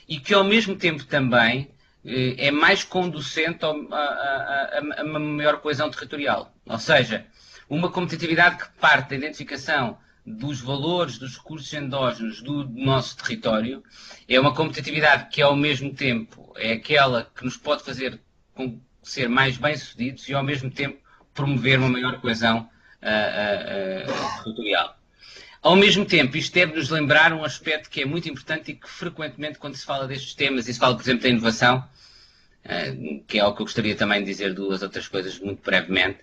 e que ao mesmo tempo também é mais conducente a uma maior coesão territorial. Ou seja, uma competitividade que parte da identificação dos valores, dos recursos endógenos do nosso território, é uma competitividade que ao mesmo tempo é aquela que nos pode fazer ser mais bem-sucedidos e ao mesmo tempo promover uma maior coesão territorial. Ao mesmo tempo, isto deve-nos lembrar um aspecto que é muito importante e que frequentemente, quando se fala destes temas, e se fala, por exemplo, da inovação, que é algo que eu gostaria também de dizer duas outras coisas muito brevemente,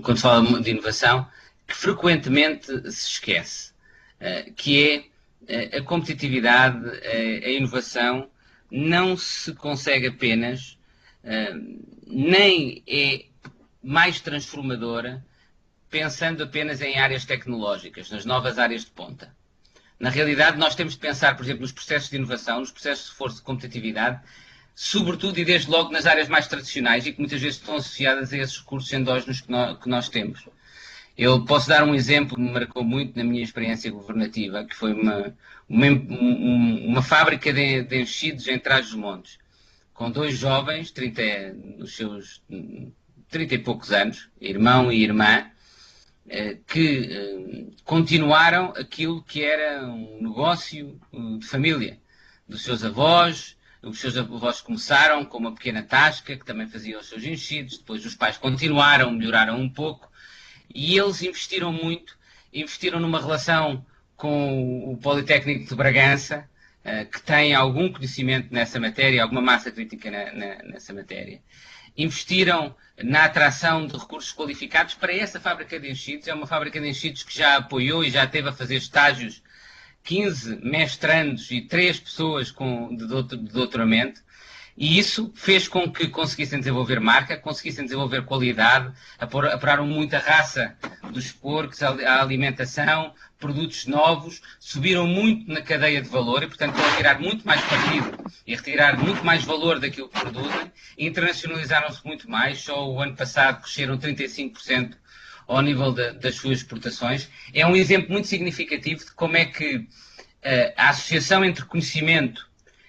quando se fala de inovação, que frequentemente se esquece, que é a competitividade, a inovação, não se consegue apenas, nem é mais transformadora, pensando apenas em áreas tecnológicas, nas novas áreas de ponta. Na realidade, nós temos de pensar, por exemplo, nos processos de inovação, nos processos de esforço de competitividade, sobretudo e desde logo nas áreas mais tradicionais e que muitas vezes estão associadas a esses recursos endógenos que nós temos. Eu posso dar um exemplo que me marcou muito na minha experiência governativa, que foi uma fábrica de enchidos em Trás-os-Montes, com 2 jovens, nos seus 30 e poucos anos, irmão e irmã, que continuaram aquilo que era um negócio de família, dos seus avós. Os seus avós começaram com uma pequena tasca, que também fazia os seus enchidos, depois os pais continuaram, melhoraram um pouco, e eles investiram muito, investiram numa relação com o Politécnico de Bragança, que tem algum conhecimento nessa matéria, alguma massa crítica nessa matéria. Investiram na atração de recursos qualificados para essa fábrica de enchidos. É uma fábrica de enchidos que já apoiou e já teve a fazer estágios 15 mestrandos e 3 pessoas de doutoramento. E isso fez com que conseguissem desenvolver marca, conseguissem desenvolver qualidade, apuraram muito a raça dos porcos, a alimentação, produtos novos, subiram muito na cadeia de valor e, portanto, estão a tirar muito mais partido e a retirar muito mais valor daquilo que produzem. Internacionalizaram-se muito mais. Só o ano passado cresceram 35% ao nível das suas exportações. É um exemplo muito significativo de como é que a associação entre conhecimento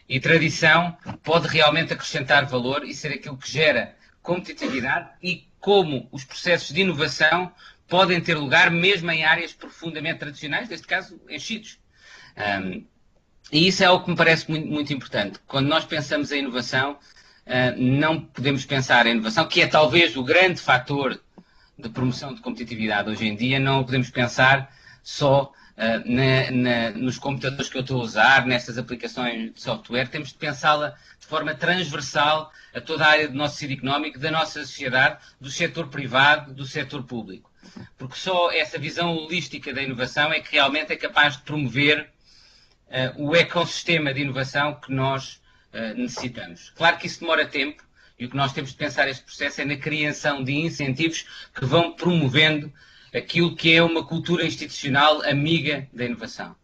e tradição pode realmente acrescentar valor e ser aquilo que gera competitividade e como os processos de inovação podem ter lugar mesmo em áreas profundamente tradicionais, neste caso, enchidos. E isso é o que me parece muito, muito importante. Quando nós pensamos em inovação, não podemos pensar em inovação, que é talvez o grande fator de promoção de competitividade hoje em dia, não podemos pensar só nos computadores que eu estou a usar, nestas aplicações de software. Temos de pensá-la de forma transversal a toda a área do nosso tecido económico, da nossa sociedade, do setor privado, do setor público. Porque só essa visão holística da inovação é que realmente é capaz de promover o ecossistema de inovação que nós necessitamos. Claro que isso demora tempo e o que nós temos de pensar neste processo é na criação de incentivos que vão promovendo aquilo que é uma cultura institucional amiga da inovação.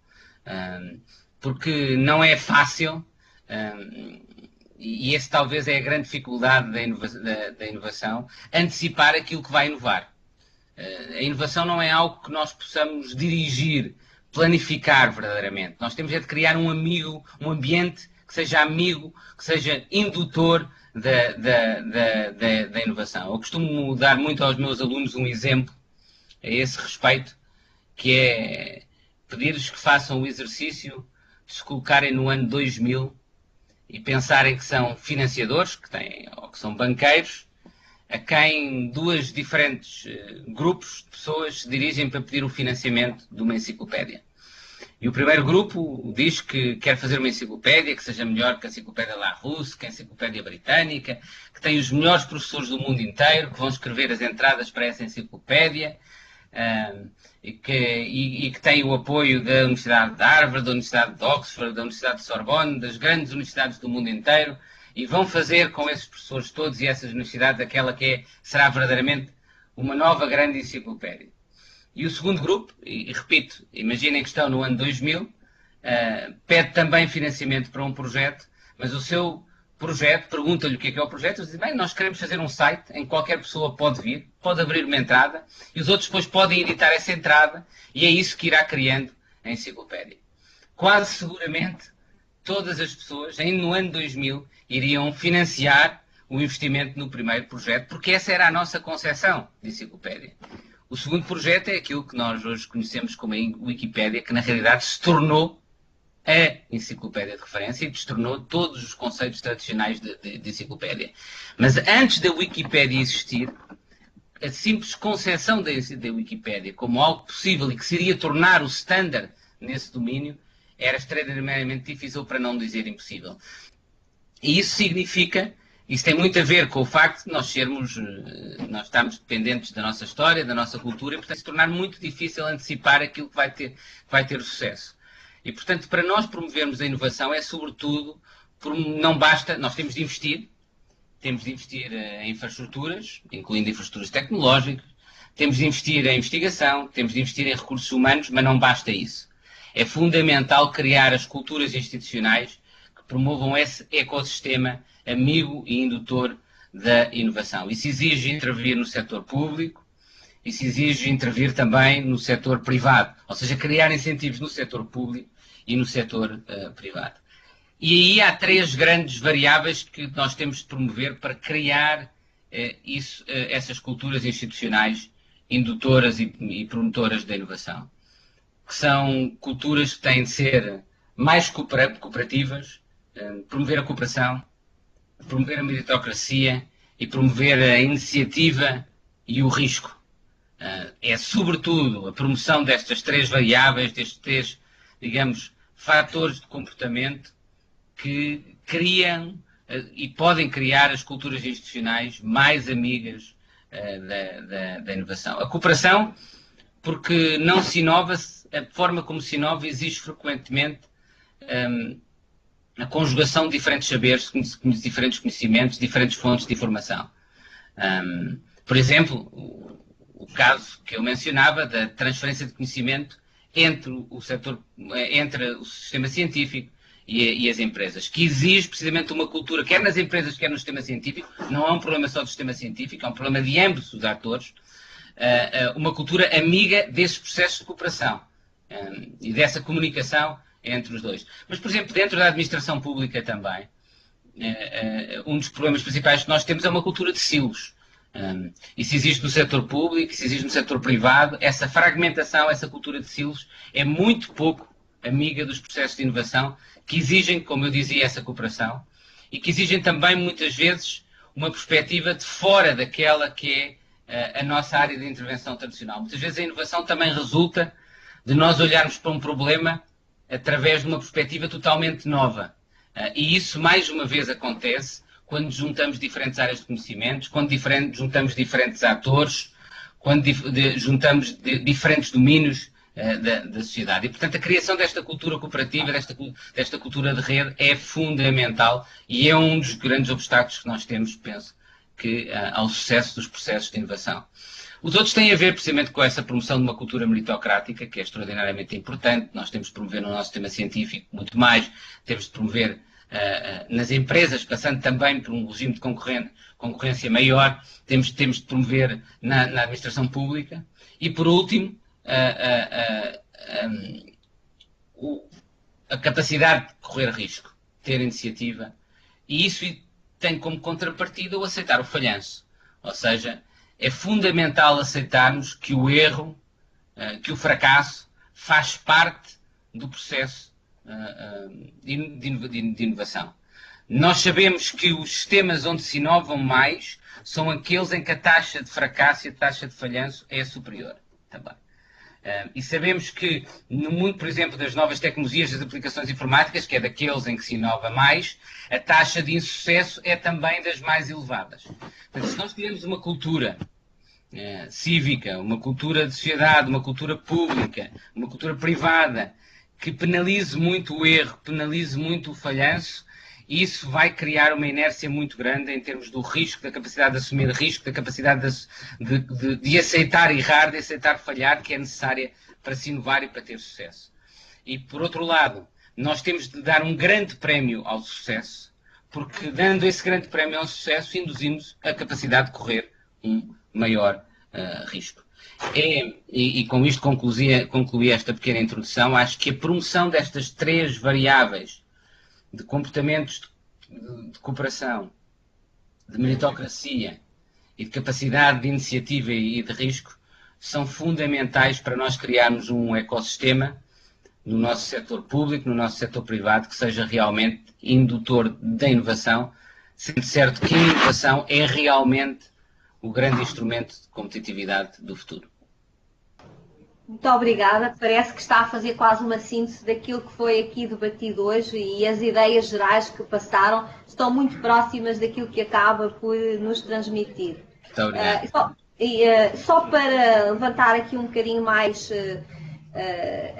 Porque não é fácil, e essa talvez é a grande dificuldade da inovação, antecipar aquilo que vai inovar. A inovação não é algo que nós possamos dirigir, planificar verdadeiramente. Nós temos de criar um ambiente que seja amigo, que seja indutor da inovação. Eu costumo dar muito aos meus alunos um exemplo a esse respeito, que é pedir-lhes que façam o exercício de se colocarem no ano 2000 e pensarem que são financiadores, ou que são banqueiros, a quem 2 diferentes grupos de pessoas se dirigem para pedir o financiamento de uma enciclopédia. E o primeiro grupo diz que quer fazer uma enciclopédia que seja melhor que a enciclopédia Larousse, que a enciclopédia britânica, que tem os melhores professores do mundo inteiro, que vão escrever as entradas para essa enciclopédia, e que tem o apoio da Universidade de Harvard, da Universidade de Oxford, da Universidade de Sorbonne, das grandes universidades do mundo inteiro, e vão fazer com esses professores todos e essas universidades aquela que será verdadeiramente uma nova grande enciclopédia. E o segundo grupo, e repito, imaginem que estão no ano 2000, pede também financiamento para um projeto, mas o seu projeto, pergunta-lhe o que é o projeto, eles dizem, bem, nós queremos fazer um site em que qualquer pessoa pode vir, pode abrir uma entrada, e os outros depois podem editar essa entrada, e é isso que irá criando a enciclopédia. Quase seguramente, todas as pessoas, ainda no ano 2000, iriam financiar o investimento no primeiro projeto, porque essa era a nossa concepção de enciclopédia. O segundo projeto é aquilo que nós hoje conhecemos como a Wikipédia, que na realidade se tornou a enciclopédia de referência e destornou todos os conceitos tradicionais de enciclopédia. Mas antes da Wikipédia existir, a simples concepção da Wikipédia como algo possível e que seria tornar o standard nesse domínio era extremamente difícil, para não dizer impossível. E isso significa, isso tem muito a ver com o facto de nós estamos dependentes da nossa história, da nossa cultura, e portanto se tornar muito difícil antecipar aquilo que vai ter sucesso. E, portanto, para nós promovermos a inovação é, sobretudo, não basta, nós temos de investir em infraestruturas, incluindo infraestruturas tecnológicas, temos de investir em investigação, temos de investir em recursos humanos, mas não basta isso. É fundamental criar as culturas institucionais que promovam esse ecossistema amigo e indutor da inovação. Isso exige intervir no setor público, isso exige intervir também no setor privado, ou seja, criar incentivos no setor público e no setor privado. E aí há 3 grandes variáveis que nós temos de promover para criar essas culturas institucionais indutoras e promotoras da inovação, que são culturas que têm de ser mais cooperativas, promover a cooperação, promover a meritocracia e promover a iniciativa e o risco. É sobretudo a promoção destas 3 variáveis, destes 3, digamos, fatores de comportamento que criam e podem criar as culturas institucionais mais amigas da inovação. A cooperação, porque não se inova, a forma como se inova exige frequentemente a conjugação de diferentes saberes, diferentes conhecimentos, diferentes fontes de informação. Por exemplo, o caso que eu mencionava da transferência de conhecimento entre o sistema científico e as empresas, que exige precisamente uma cultura, quer nas empresas, quer no sistema científico, não é um problema só do sistema científico, é um problema de ambos os atores, uma cultura amiga desses processos de cooperação e dessa comunicação entre os dois. Mas, por exemplo, dentro da administração pública também, um dos problemas principais que nós temos é uma cultura de silos. Isso existe no setor público, isso existe no setor privado. Essa fragmentação, essa cultura de silos é muito pouco amiga dos processos de inovação que exigem, como eu dizia, essa cooperação e que exigem também, muitas vezes, uma perspectiva de fora daquela que é a nossa área de intervenção tradicional. Muitas vezes a inovação também resulta de nós olharmos para um problema através de uma perspectiva totalmente nova. E isso, mais uma vez, acontece quando juntamos diferentes áreas de conhecimentos, quando juntamos diferentes atores, quando juntamos diferentes domínios da sociedade. E, portanto, a criação desta cultura cooperativa, desta cultura de rede, é fundamental e é um dos grandes obstáculos que nós temos, penso, ao sucesso dos processos de inovação. Os outros têm a ver precisamente com essa promoção de uma cultura meritocrática, que é extraordinariamente importante. Nós temos de promover no nosso sistema científico muito mais, temos de promover nas empresas, passando também por um regime de concorrência maior, temos de promover na administração pública. E, por último, a capacidade de correr risco, ter iniciativa, e isso tem como contrapartida o aceitar o falhanço. Ou seja, é fundamental aceitarmos que o erro, que o fracasso faz parte do processo de inovação. Nós sabemos que os sistemas onde se inovam mais são aqueles em que a taxa de fracasso e a taxa de falhanço é superior também. E sabemos que no mundo, por exemplo, das novas tecnologias, das aplicações informáticas, que é daqueles em que se inova mais, a taxa de insucesso é também das mais elevadas. Portanto, se nós tivermos uma cultura cívica, uma cultura de sociedade, uma cultura pública, uma cultura privada, que penalize muito o erro, penalize muito o falhanço, isso vai criar uma inércia muito grande em termos do risco, da capacidade de assumir risco, da capacidade de aceitar errar, de aceitar falhar, que é necessária para se inovar e para ter sucesso. E, por outro lado, nós temos de dar um grande prémio ao sucesso, porque dando esse grande prémio ao sucesso, induzimos a capacidade de correr um maior risco. E com isto concluí esta pequena introdução. Acho que a promoção destas 3 variáveis de comportamentos de cooperação, de meritocracia e de capacidade de iniciativa e de risco são fundamentais para nós criarmos um ecossistema no nosso setor público, no nosso setor privado, que seja realmente indutor da inovação, sendo certo que a inovação é realmente o grande instrumento de competitividade do futuro. Muito obrigada. Parece que está a fazer quase uma síntese daquilo que foi aqui debatido hoje e as ideias gerais que passaram estão muito próximas daquilo que acaba por nos transmitir. Muito obrigado. Só para levantar aqui um bocadinho mais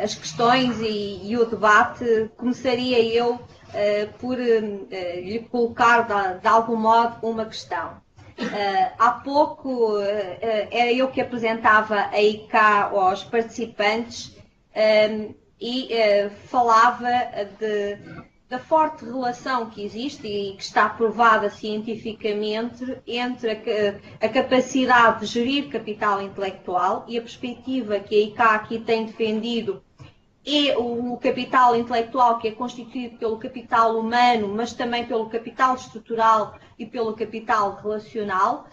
as questões e o debate, começaria eu por lhe colocar de algum modo uma questão. Há pouco era eu que apresentava a ICA aos participantes e falava da forte relação que existe e que está provada cientificamente entre a capacidade de gerir capital intelectual e a perspectiva que a ICA aqui tem defendido é o capital intelectual que é constituído pelo capital humano, mas também pelo capital estrutural e pelo capital relacional.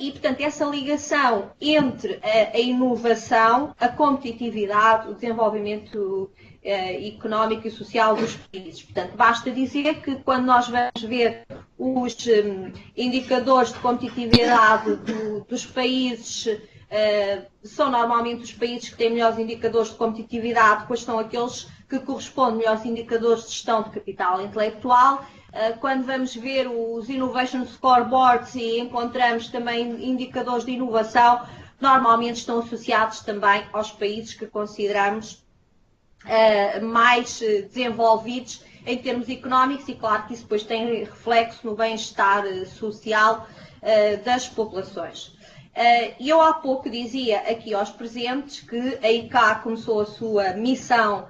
E, portanto, essa ligação entre a inovação, a competitividade, o desenvolvimento económico e social dos países. Portanto, basta dizer que quando nós vamos ver os indicadores de competitividade dos países, são normalmente os países que têm melhores indicadores de competitividade, depois são aqueles que correspondem melhores indicadores de gestão de capital intelectual. Quando vamos ver os Innovation Scoreboards e encontramos também indicadores de inovação, normalmente estão associados também aos países que consideramos mais desenvolvidos em termos económicos, e claro que isso depois tem reflexo no bem-estar social das populações. E eu há pouco dizia aqui aos presentes que a ICA começou a sua missão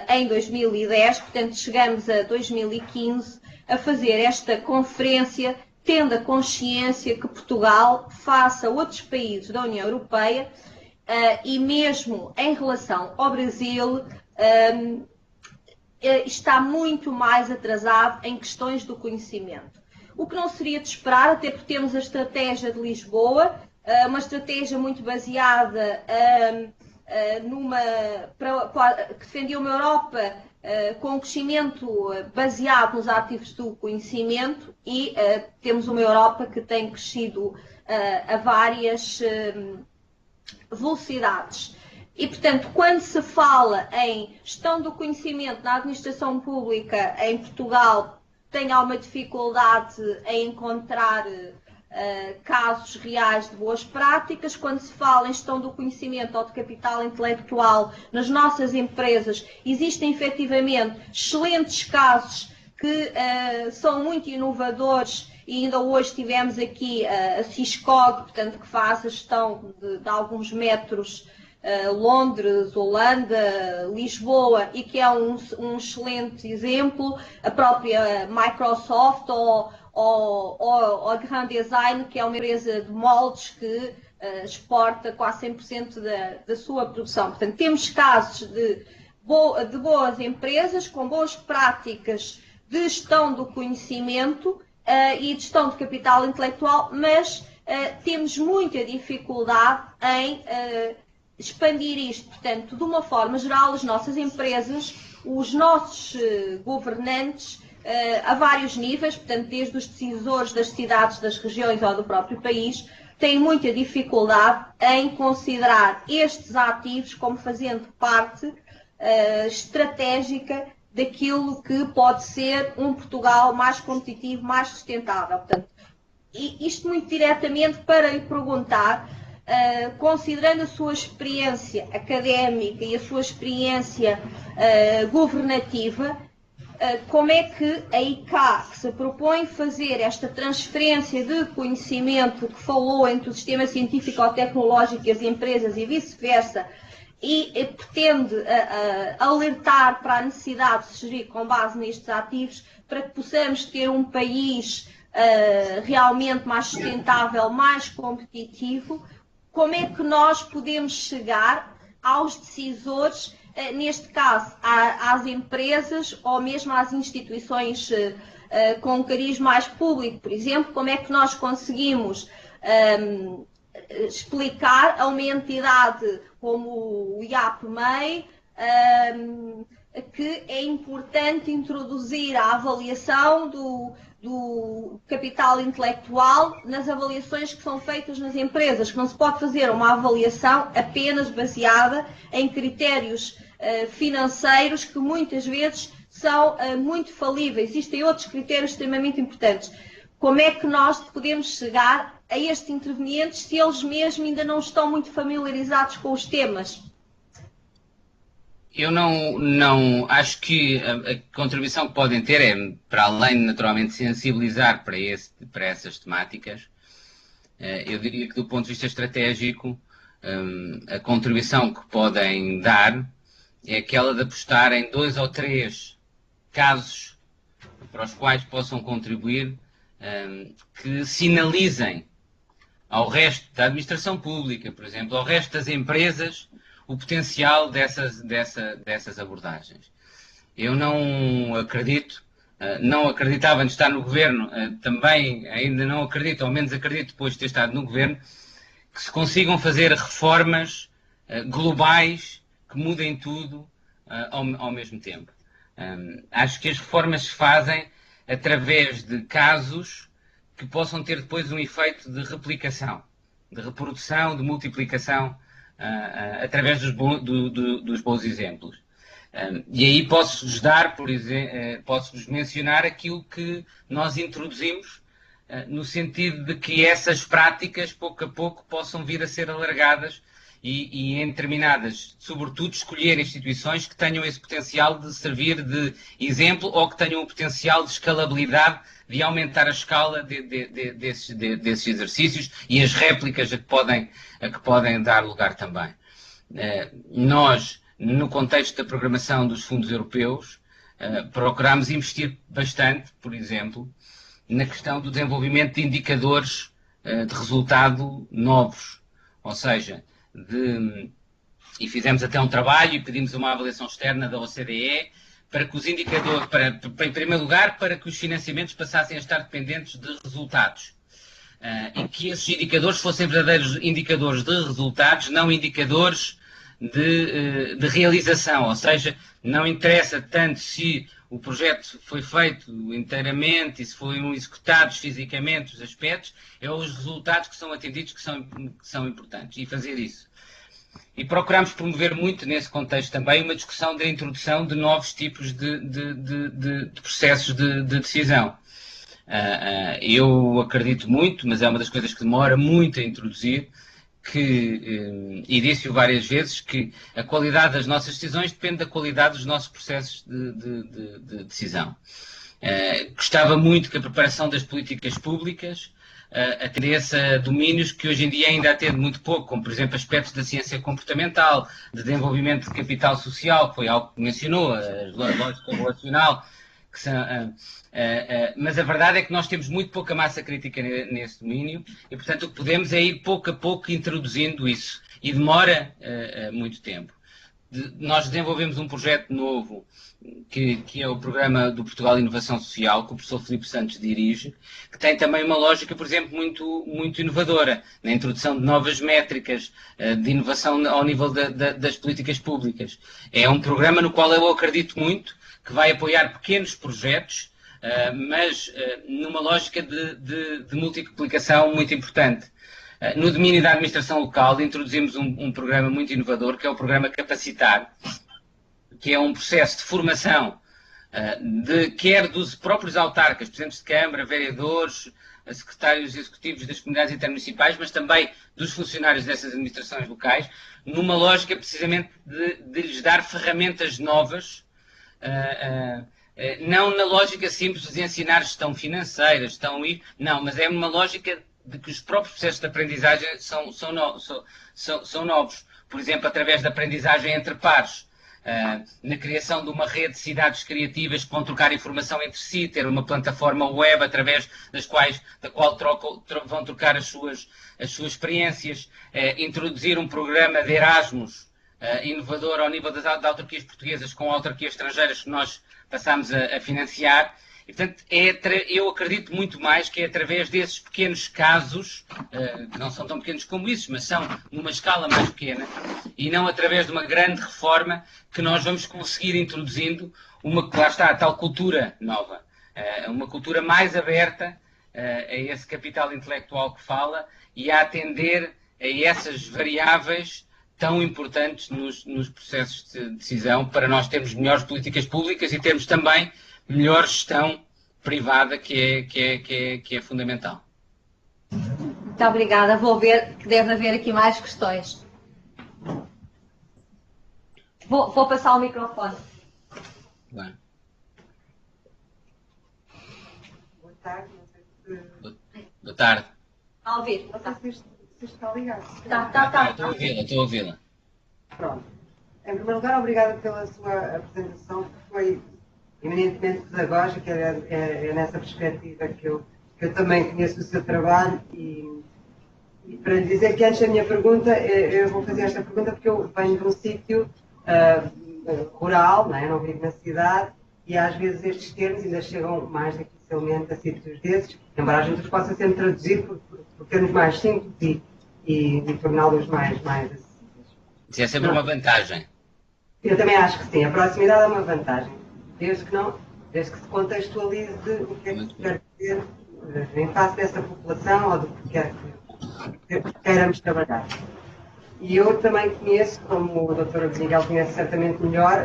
em 2010, portanto chegamos a 2015 a fazer esta conferência, tendo a consciência que Portugal, face a outros países da União Europeia, e mesmo em relação ao Brasil, está muito mais atrasado em questões do conhecimento. O que não seria de esperar, até porque temos a estratégia de Lisboa, uma estratégia muito baseada que defendia uma Europa com crescimento baseado nos ativos do conhecimento, e temos uma Europa que tem crescido a várias velocidades. E, portanto, quando se fala em gestão do conhecimento na administração pública em Portugal, tem alguma dificuldade em encontrar casos reais de boas práticas. Quando se fala em gestão do conhecimento ou de capital intelectual nas nossas empresas, existem efetivamente excelentes casos que são muito inovadores, e ainda hoje tivemos aqui a Ciscog, portanto, que faz a gestão de alguns metros, Londres, Holanda, Lisboa, e que é um excelente exemplo. A própria Microsoft ou a Grand Design, que é uma empresa de moldes que exporta quase 100% da sua produção. Portanto, temos casos de boas empresas com boas práticas de gestão do conhecimento e de gestão de capital intelectual, mas temos muita dificuldade em expandir isto. Portanto, de uma forma geral, as nossas empresas, os nossos governantes, a vários níveis, portanto, desde os decisores das cidades, das regiões ou do próprio país, têm muita dificuldade em considerar estes ativos como fazendo parte estratégica daquilo que pode ser um Portugal mais competitivo, mais sustentável. Portanto, isto muito diretamente para lhe perguntar, considerando a sua experiência académica e a sua experiência governativa, como é que a ICA, que se propõe fazer esta transferência de conhecimento que falou entre o sistema científico-tecnológico e as empresas e vice-versa, e pretende alertar para a necessidade de se gerir com base nestes ativos, para que possamos ter um país realmente mais sustentável, mais competitivo? Como é que nós podemos chegar aos decisores, neste caso às empresas ou mesmo às instituições com um cariz mais público, por exemplo? Como é que nós conseguimos explicar a uma entidade como o IAPMEI que é importante introduzir a avaliação do capital intelectual nas avaliações que são feitas nas empresas, que não se pode fazer uma avaliação apenas baseada em critérios financeiros que muitas vezes são muito falíveis. Existem outros critérios extremamente importantes. Como é que nós podemos chegar a estes intervenientes se eles mesmos ainda não estão muito familiarizados com os temas? Eu não acho que a contribuição que podem ter é, para além de naturalmente sensibilizar para essas temáticas, eu diria que do ponto de vista estratégico, a contribuição que podem dar é aquela de apostar em 2 ou 3 casos para os quais possam contribuir, que sinalizem ao resto da administração pública, por exemplo, ao resto das empresas, o potencial dessas abordagens. Eu não acredito, não acreditava antes de estar no governo, também ainda não acredito, ao menos acredito depois de ter estado no governo, que se consigam fazer reformas globais que mudem tudo ao mesmo tempo. Acho que as reformas se fazem através de casos que possam ter depois um efeito de replicação, de reprodução, de multiplicação, através dos bons exemplos. E aí posso-vos dar, por exemplo, posso-vos mencionar aquilo que nós introduzimos, no sentido de que essas práticas, pouco a pouco, possam vir a ser alargadas e em determinadas, sobretudo, escolher instituições que tenham esse potencial de servir de exemplo ou que tenham o potencial de escalabilidade, de aumentar a escala desses exercícios e as réplicas a que podem dar lugar também. Nós, no contexto da programação dos fundos europeus, procuramos investir bastante, por exemplo, na questão do desenvolvimento de indicadores de resultado novos, ou seja, e fizemos até um trabalho e pedimos uma avaliação externa da OCDE para que os indicadores, em primeiro lugar, para que os financiamentos passassem a estar dependentes de resultados. E que esses indicadores fossem verdadeiros indicadores de resultados, não indicadores de realização, ou seja, não interessa tanto se o projeto foi feito inteiramente e se foram executados fisicamente os aspectos, é os resultados que são atendidos que são importantes, e fazer isso. E procuramos promover muito nesse contexto também uma discussão da introdução de novos tipos de processos de decisão. Eu acredito muito, mas é uma das coisas que demora muito a introduzir, e disse-o várias vezes, que a qualidade das nossas decisões depende da qualidade dos nossos processos de decisão. Gostava muito que a preparação das políticas públicas atendesse a domínios que hoje em dia ainda atende muito pouco, como por exemplo aspectos da ciência comportamental, de desenvolvimento de capital social, que foi algo que mencionou, a lógica relacional, que são, mas a verdade é que nós temos muito pouca massa crítica nesse domínio e, portanto, o que podemos é ir pouco a pouco introduzindo isso. E demora muito tempo. Nós desenvolvemos um projeto novo, que é o programa do Portugal Inovação Social, que o professor Filipe Santos dirige, que tem também uma lógica, por exemplo, muito inovadora, na introdução de novas métricas de inovação ao nível das políticas públicas. É um programa no qual eu acredito muito, que vai apoiar pequenos projetos, mas numa lógica de multiplicação muito importante. No domínio da administração local, introduzimos um programa muito inovador, que é o programa Capacitar, que é um processo de formação, quer dos próprios autarcas, presidentes de Câmara, vereadores, secretários executivos das comunidades intermunicipais, mas também dos funcionários dessas administrações locais, numa lógica precisamente de lhes dar ferramentas novas, não na lógica simples de ensinar gestão financeira, não, mas é uma lógica de que os próprios processos de aprendizagem são novos. Por exemplo, através da aprendizagem entre pares, na criação de uma rede de cidades criativas que vão trocar informação entre si, ter uma plataforma web através da qual vão trocar as suas experiências, introduzir um programa de Erasmus inovador ao nível das autarquias portuguesas com autarquias estrangeiras que nós passamos a financiar. E, portanto, eu acredito muito mais que é através desses pequenos casos, que não são tão pequenos como isso, mas são numa escala mais pequena, e não através de uma grande reforma, que nós vamos conseguir introduzindo lá está, a tal cultura nova, uma cultura mais aberta a esse capital intelectual que fala e a atender a essas variáveis tão importantes nos processos de decisão, para nós termos melhores políticas públicas e termos também melhor gestão privada, que é fundamental. Muito obrigada. Vou ver que deve haver aqui mais questões. Vou passar o microfone. Bem. Boa tarde. Boa tarde. A ouvir. Não sei se está ligado. Tá. Estou a ouvi-la. Pronto. Em primeiro lugar, obrigada pela sua apresentação, que foi eminentemente pedagógica, é nessa perspectiva que eu também conheço o seu trabalho e para lhe dizer que antes da minha pergunta, eu vou fazer esta pergunta porque eu venho de um sítio rural, não vivo na cidade, e às vezes estes termos ainda chegam mais dificilmente a sítios desses, embora a gente os possa sempre traduzir por termos mais simples e torná-los mais acessíveis. Isso é sempre uma vantagem. Eu também acho que sim, a proximidade é uma vantagem, desde que se contextualize o que é que se quer dizer em face dessa população ou do que quer que queiramos trabalhar. E eu também conheço, como o Dr. Miguel conhece certamente melhor,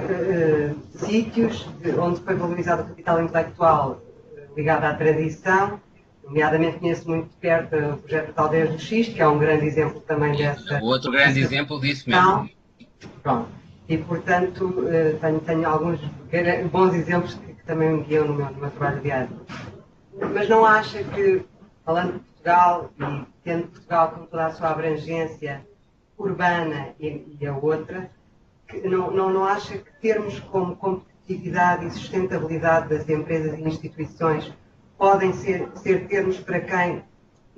sítios onde foi valorizado o capital intelectual ligado à tradição, nomeadamente conheço muito de perto o projeto de Aldeias do Xisto, que é um grande exemplo também dessa... Outro grande exemplo disso mesmo. Pronto. E, portanto, tenho alguns bons exemplos que também me guiam no meu trabalho diário. Mas não acha que, falando de Portugal e tendo Portugal com toda a sua abrangência urbana e a outra, que não acha que termos como competitividade e sustentabilidade das empresas e instituições podem ser termos para quem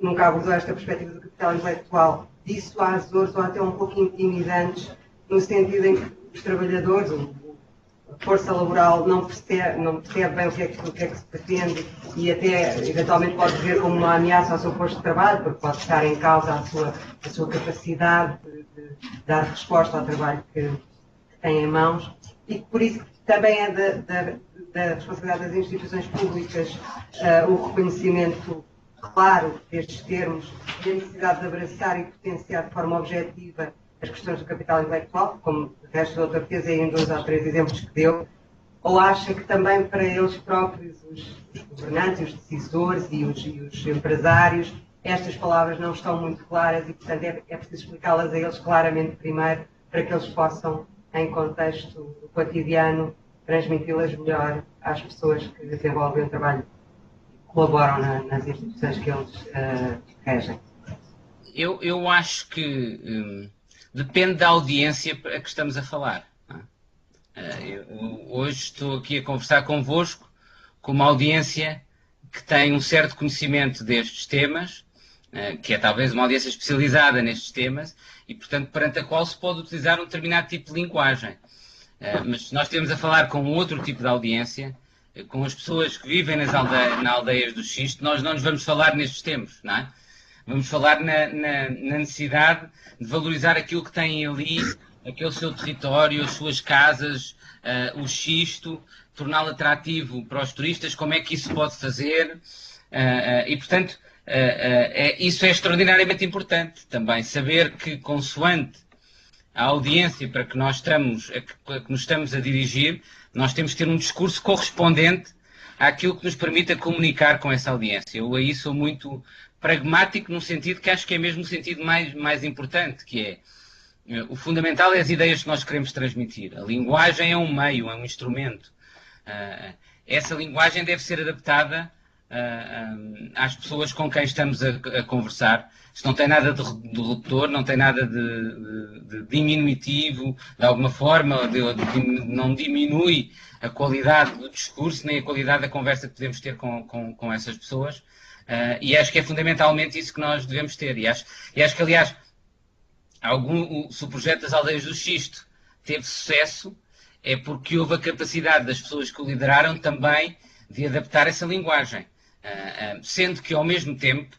nunca abordou esta perspectiva do capital intelectual dissuasores ou até um pouco intimidantes, no sentido em que os trabalhadores, a força laboral não percebe bem o que é que se pretende e até eventualmente pode ver como uma ameaça ao seu posto de trabalho, porque pode estar em causa a sua capacidade de dar resposta ao trabalho que tem em mãos, e por isso também é da responsabilidade das instituições públicas o reconhecimento claro destes termos e a necessidade de abraçar e potenciar de forma objetiva as questões do capital intelectual, como o resto do Dr. fez aí em 2 ou 3 exemplos que deu, ou acha que também para eles próprios, os governantes, os decisores e os empresários, estas palavras não estão muito claras e, portanto, é preciso explicá-las a eles claramente primeiro, para que eles possam, em contexto cotidiano, transmiti-las melhor às pessoas que desenvolvem o trabalho, colaboram nas instituições que eles regem. Eu acho que depende da audiência a que estamos a falar. Eu hoje estou aqui a conversar convosco com uma audiência que tem um certo conhecimento destes temas, que é talvez uma audiência especializada nestes temas, e, portanto, perante a qual se pode utilizar um determinado tipo de linguagem. Mas se nós temos a falar com outro tipo de audiência, com as pessoas que vivem nas aldeias do Xisto, nós não nos vamos falar nestes termos, não é? Vamos falar na necessidade de valorizar aquilo que tem ali, aquele seu território, as suas casas, o xisto, torná-lo atrativo para os turistas, como é que isso pode fazer. E, portanto, isso é extraordinariamente importante também, saber que, consoante a audiência para que nós que nos estamos a dirigir, nós temos que ter um discurso correspondente àquilo que nos permita comunicar com essa audiência. Eu aí sou muito pragmático num sentido que acho que é mesmo o sentido mais importante, que é o fundamental é as ideias que nós queremos transmitir. A linguagem é um meio, é um instrumento. Essa linguagem deve ser adaptada às pessoas com quem estamos a conversar. Isto não tem nada de redutor, não tem nada de diminutivo, de alguma forma, não diminui a qualidade do discurso, nem a qualidade da conversa que podemos ter com essas pessoas. E acho que é fundamentalmente isso que nós devemos ter. E acho que, aliás, se o projeto das Aldeias do Xisto teve sucesso, é porque houve a capacidade das pessoas que o lideraram também de adaptar essa linguagem. Sendo que, ao mesmo tempo,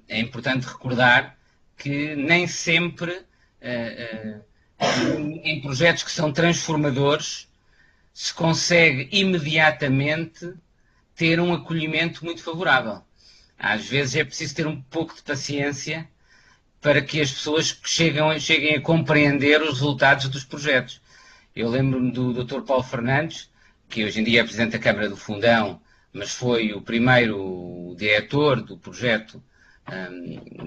é importante recordar que nem sempre, em projetos que são transformadores, se consegue imediatamente ter um acolhimento muito favorável. Às vezes é preciso ter um pouco de paciência para que as pessoas cheguem a compreender os resultados dos projetos. Eu lembro-me do Dr. Paulo Fernandes, que hoje em dia é Presidente da Câmara do Fundão, mas foi o primeiro diretor do projeto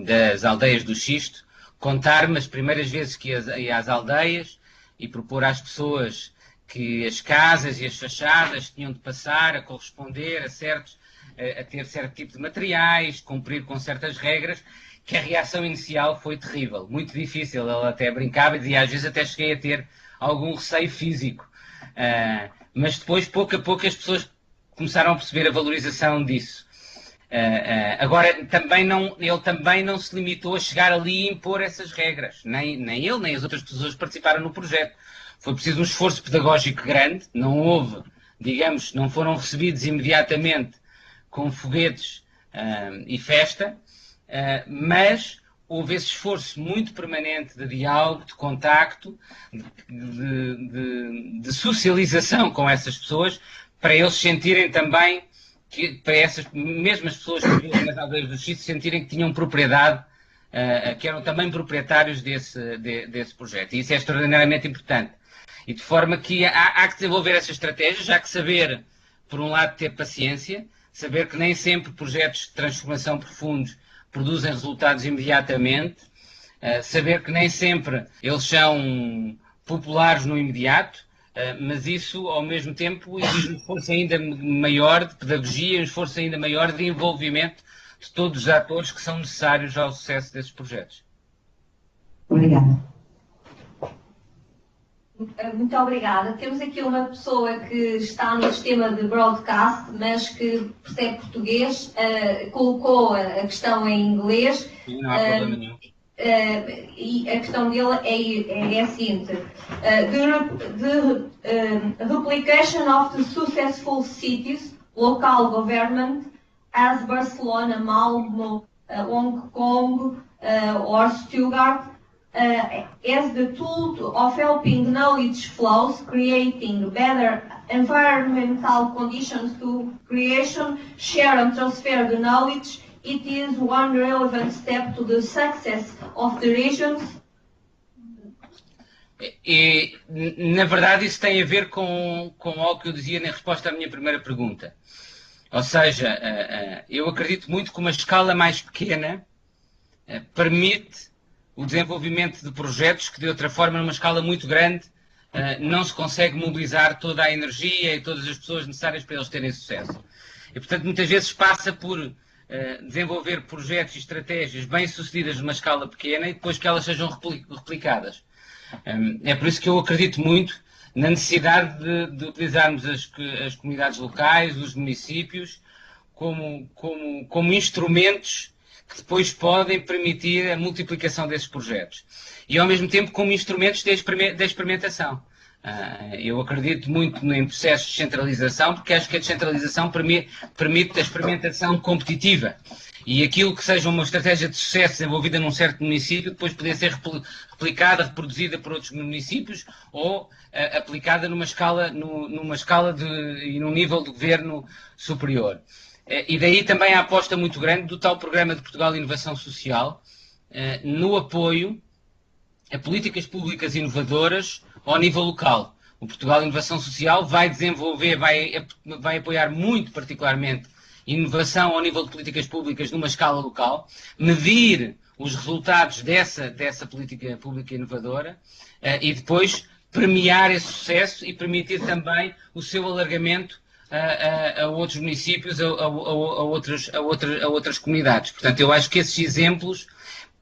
das Aldeias do Xisto, contar-me as primeiras vezes que ia às aldeias e propor às pessoas que as casas e as fachadas tinham de passar a corresponder a ter certo tipo de materiais, cumprir com certas regras, que a reação inicial foi terrível, muito difícil. Ele até brincava e dizia, às vezes até cheguei a ter algum receio físico, mas depois, pouco a pouco, as pessoas começaram a perceber a valorização disso. Agora, ele também não se limitou a chegar ali e impor essas regras. Nem ele, nem as outras pessoas que participaram no projeto. Foi preciso um esforço pedagógico grande. Não houve, digamos, não foram recebidos imediatamente com foguetes e festa, mas houve esse esforço muito permanente de diálogo, de contacto, de socialização com essas pessoas, para eles sentirem também, para essas mesmas pessoas que vivem nas aldeias do Xixi sentirem que tinham propriedade, que eram também proprietários desse projeto. E isso é extraordinariamente importante. E de forma que há que desenvolver essa estratégia, há que saber, por um lado, ter paciência, saber que nem sempre projetos de transformação profundos produzem resultados imediatamente, saber que nem sempre eles são populares no imediato, mas isso, ao mesmo tempo, exige um esforço ainda maior de pedagogia, um esforço ainda maior de envolvimento de todos os atores que são necessários ao sucesso desses projetos. Obrigada. Muito obrigada. Temos aqui uma pessoa que está no sistema de broadcast, mas que percebe português, colocou a questão em inglês. Sim, não há problema nenhum. E a questão dele é a seguinte: the replication of the successful cities, local government, as Barcelona, Malmo, Hong Kong or Stuttgart, as the tool of helping knowledge flows, creating better environmental conditions to creation, share and transfer the knowledge, it is one relevant step to the success of the regions. E, na verdade, isso tem a ver com algo que eu dizia na resposta à minha primeira pergunta. Ou seja, eu acredito muito que uma escala mais pequena permite o desenvolvimento de projetos que, de outra forma, numa escala muito grande, não se consegue mobilizar toda a energia e todas as pessoas necessárias para eles terem sucesso. E, portanto, muitas vezes passa por desenvolver projetos e estratégias bem-sucedidas numa escala pequena e depois que elas sejam replicadas. É por isso que eu acredito muito na necessidade de utilizarmos as comunidades locais, os municípios, como instrumentos que depois podem permitir a multiplicação desses projetos. E, ao mesmo tempo, como instrumentos de experimentação. Eu acredito muito em processos de descentralização, porque acho que a descentralização permite a experimentação competitiva. E aquilo que seja uma estratégia de sucesso desenvolvida num certo município, depois poder ser replicada, reproduzida por outros municípios, ou aplicada numa escala e num nível de governo superior. E daí também a aposta muito grande do tal Programa de Portugal de Inovação Social, no apoio a políticas públicas inovadoras ao nível local. O Portugal de Inovação Social vai desenvolver, vai apoiar muito particularmente inovação ao nível de políticas públicas numa escala local, medir os resultados dessa política pública inovadora e depois premiar esse sucesso e permitir também o seu alargamento a outros municípios, a outras comunidades. Portanto, eu acho que esses exemplos,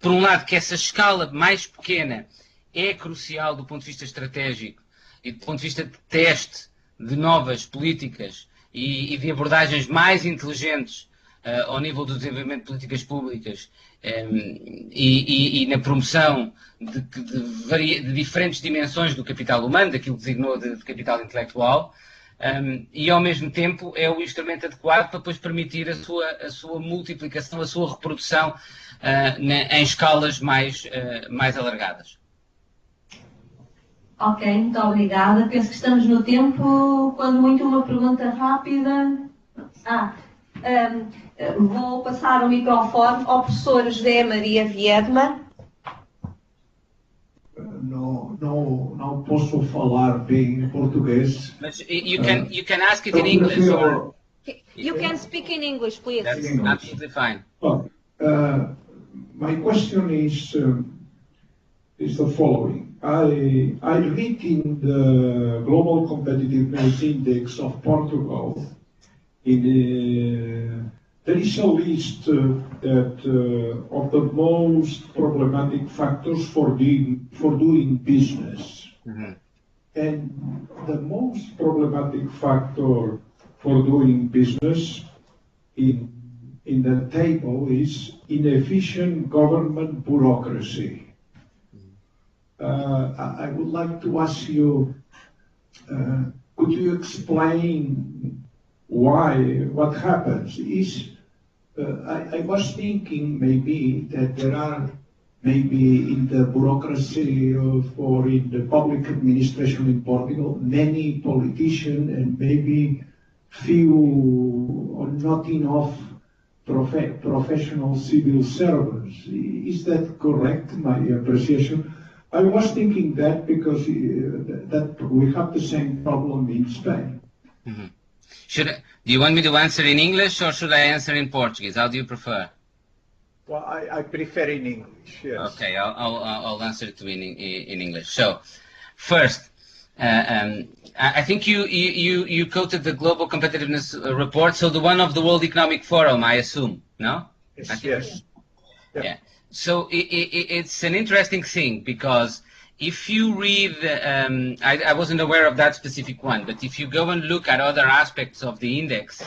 por um lado, que essa escala mais pequena é crucial do ponto de vista estratégico e do ponto de vista de teste de novas políticas e de abordagens mais inteligentes ao nível do desenvolvimento de políticas públicas e na promoção de diferentes dimensões do capital humano, daquilo que designou de capital intelectual, e ao mesmo tempo é o instrumento adequado para depois permitir a sua multiplicação, a sua reprodução em escalas mais alargadas. Ok, muito obrigada. Penso que estamos no tempo. Quando muito, uma pergunta rápida. Vou passar o microfone ao professor José Maria Viedma. Não posso falar bem em português. Mas you can ask it in English. Or... You can speak in English, please. That's absolutely fine. My question is the following. I read in the Global Competitiveness Index of Portugal, there is a list of the most problematic factors for doing business. Mm-hmm. And the most problematic factor for doing business in the table is inefficient government bureaucracy. I would like to ask you, could you explain what happens? I was thinking maybe that there are maybe in the bureaucracy or in the public administration in Portugal, many politicians and maybe few or not enough professional civil servants. Is that correct, my appreciation? I was thinking that because that we have the same problem in Spain. Mm-hmm. Do you want me to answer in English or should I answer in Portuguese? How do you prefer? Well, I prefer in English, yes. Okay, I'll answer it in English. So, first, I think you quoted the Global Competitiveness Report, so the one of the World Economic Forum, I assume, no? Yes. Yeah. So it's an interesting thing because if you read, I wasn't aware of that specific one, but if you go and look at other aspects of the index,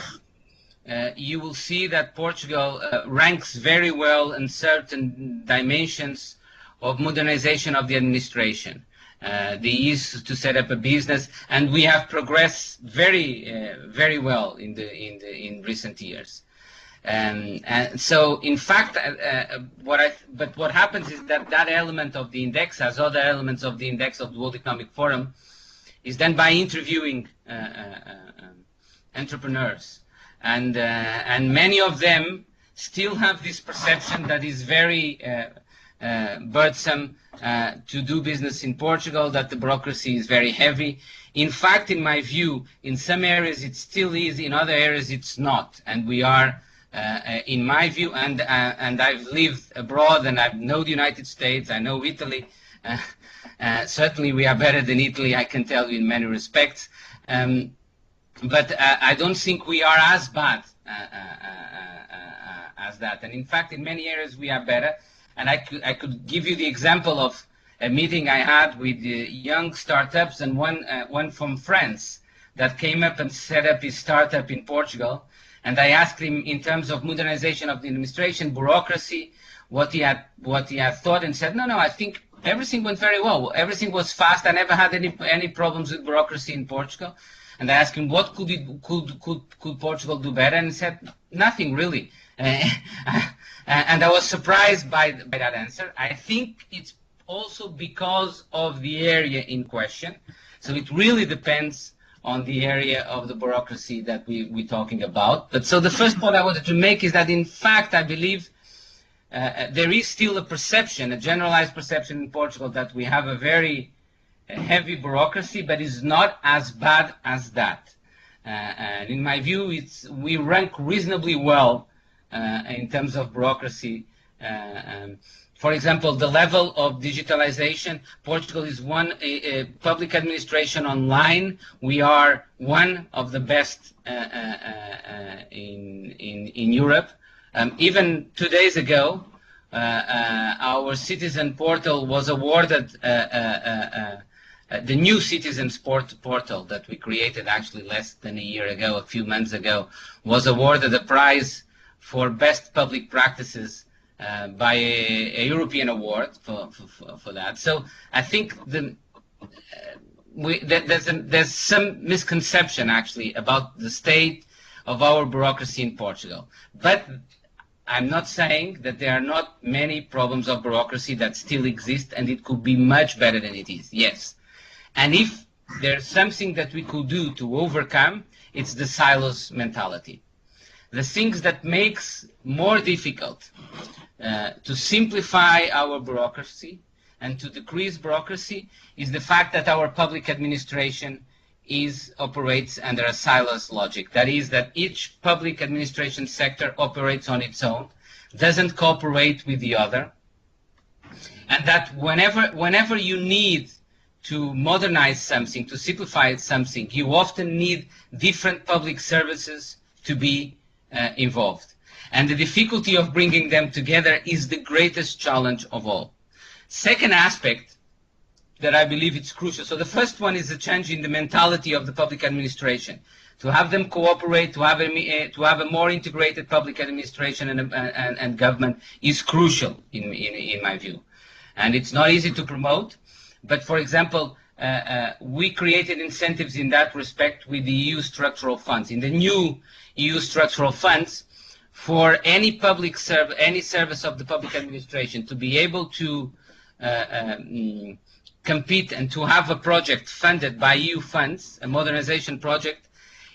you will see that Portugal ranks very well in certain dimensions of modernization of the administration. The ease to set up a business, and we have progressed very well in recent years. And so, in fact, what happens is that element of the index, as other elements of the index of the World Economic Forum, is done by interviewing entrepreneurs. And many of them still have this perception that is very burdensome to do business in Portugal, that the bureaucracy is very heavy. In fact, in my view, in some areas it still is, in other areas it's not. And we are, in my view, and I've lived abroad and I know the United States, I know Italy. Certainly we are better than Italy, I can tell you, in many respects. But I don't think we are as bad as that. And in fact, in many areas we are better. And I could give you the example of a meeting I had with young startups and one from France that came up and set up his startup in Portugal. And I asked him in terms of modernization of the administration, bureaucracy, what he had thought, and said, no, I think everything went very well. Everything was fast. I never had any problems with bureaucracy in Portugal. And I asked him, what could Portugal do better? And he said, nothing really. And I was surprised by that answer. I think it's also because of the area in question. So it really depends on the area of the bureaucracy that we're talking about. But so the first point I wanted to make is that, in fact, I believe there is still a perception, a generalized perception in Portugal, that we have a very heavy bureaucracy, but it's not as bad as that. And in my view, we rank reasonably well in terms of bureaucracy. For example, the level of digitalization, Portugal is public administration online. We are one of the best in Europe. Even 2 days ago, our citizen portal was awarded the new citizens portal that we created actually less than a year ago, a few months ago, was awarded a prize for best public practices by a European award for that. So I think there's some misconception actually about the state of our bureaucracy in Portugal. But I'm not saying that there are not many problems of bureaucracy that still exist, and it could be much better than it is, yes. And if there's something that we could do to overcome, it's the silos mentality. The things that makes more difficult to simplify our bureaucracy and to decrease bureaucracy is the fact that our public administration operates under a silos logic. That is, that each public administration sector operates on its own, doesn't cooperate with the other, and that whenever you need to modernize something, to simplify something, you often need different public services to be involved. And the difficulty of bringing them together is the greatest challenge of all. Second aspect that I believe it's crucial. So the first one is a change in the mentality of the public administration, to have them cooperate, to have a more integrated public administration and government is crucial in my view. And it's not easy to promote, but for example, we created incentives in that respect with the EU structural funds. In the new EU structural funds, for any any service of the public administration to be able to compete and to have a project funded by EU funds, a modernization project,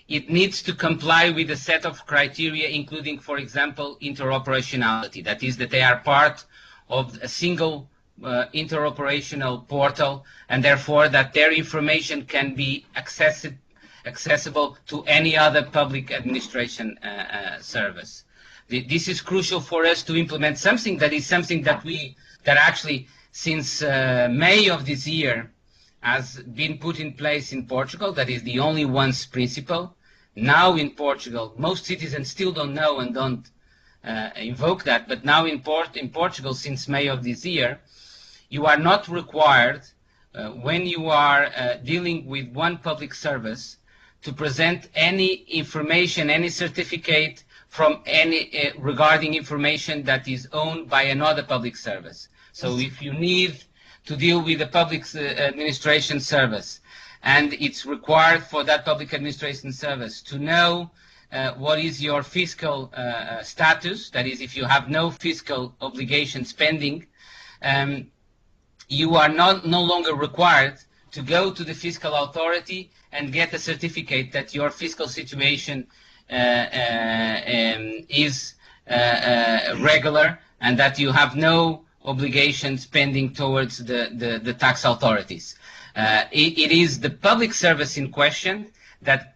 it needs to comply with a set of criteria, including, for example, interoperationality. That is, that they are part of a single interoperational portal, and therefore that their information can be accessible to any other public administration service. This is crucial for us to implement something that actually since May of this year has been put in place in Portugal. That is the only once principle. Now in Portugal, most citizens still don't know and don't invoke that, but now in Portugal since May of this year, you are not required when you are dealing with one public service to present any information, any certificate from any regarding information that is owned by another public service. So if you need to deal with a public administration service, and it's required for that public administration service to know what is your fiscal status, that is, if you have no fiscal obligations pending, you are no longer required to go to the fiscal authority and get a certificate that your fiscal situation is regular and that you have no obligations pending towards the tax authorities. It is the public service in question that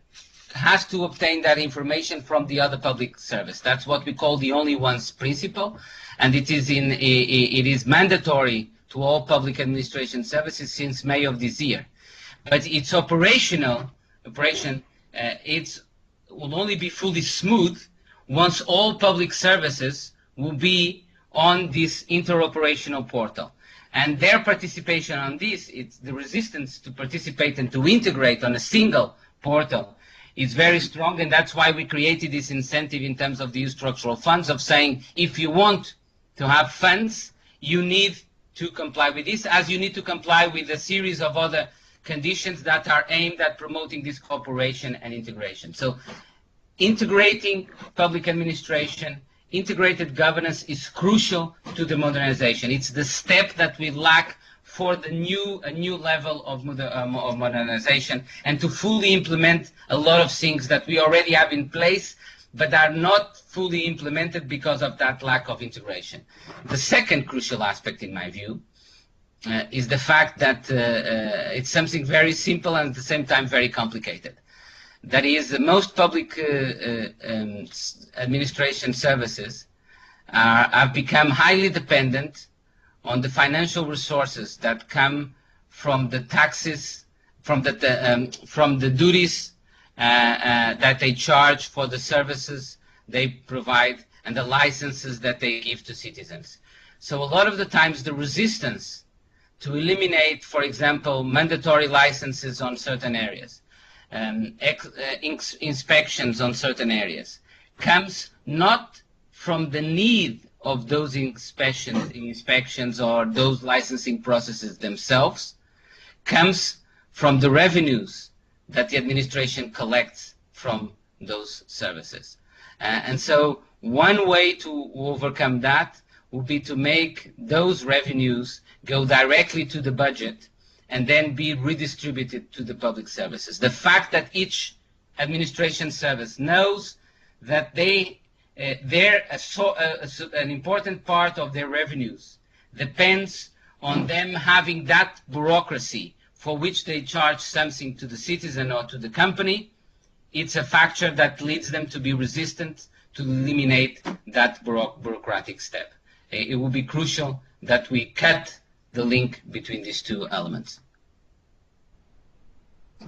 has to obtain that information from the other public service. That's what we call the only once principle, and it is mandatory to all public administration services since May of this year. But its operation will only be fully smooth once all public services will be on this interoperational portal. And their participation on this, it's the resistance to participate and to integrate on a single portal is very strong, and that's why we created this incentive in terms of the structural funds of saying, if you want to have funds, you need to comply with this, as you need to comply with a series of other conditions that are aimed at promoting this cooperation and integration. So integrating public administration, integrated governance is crucial to the modernization. It's the step that we lack for a new level of modernization, and to fully implement a lot of things that we already have in place but are not fully implemented because of that lack of integration. The second crucial aspect, in my view, is the fact that it's something very simple and at the same time very complicated. That is, most public administration services have become highly dependent on the financial resources that come from the taxes, from the duties that they charge for the services they provide and the licenses that they give to citizens. So a lot of the times the resistance to eliminate, for example, mandatory licenses on certain areas, inspections on certain areas, comes not from the need of those inspections or those licensing processes themselves, comes from the revenues that the administration collects from those services. And so one way to overcome that would be to make those revenues go directly to the budget and then be redistributed to the public services. The fact that each administration service knows that an important part of their revenues depends on them having that bureaucracy for which they charge something to the citizen or to the company, it's a factor that leads them to be resistant to eliminate that bureaucratic step. It will be crucial that we cut the link between these two elements.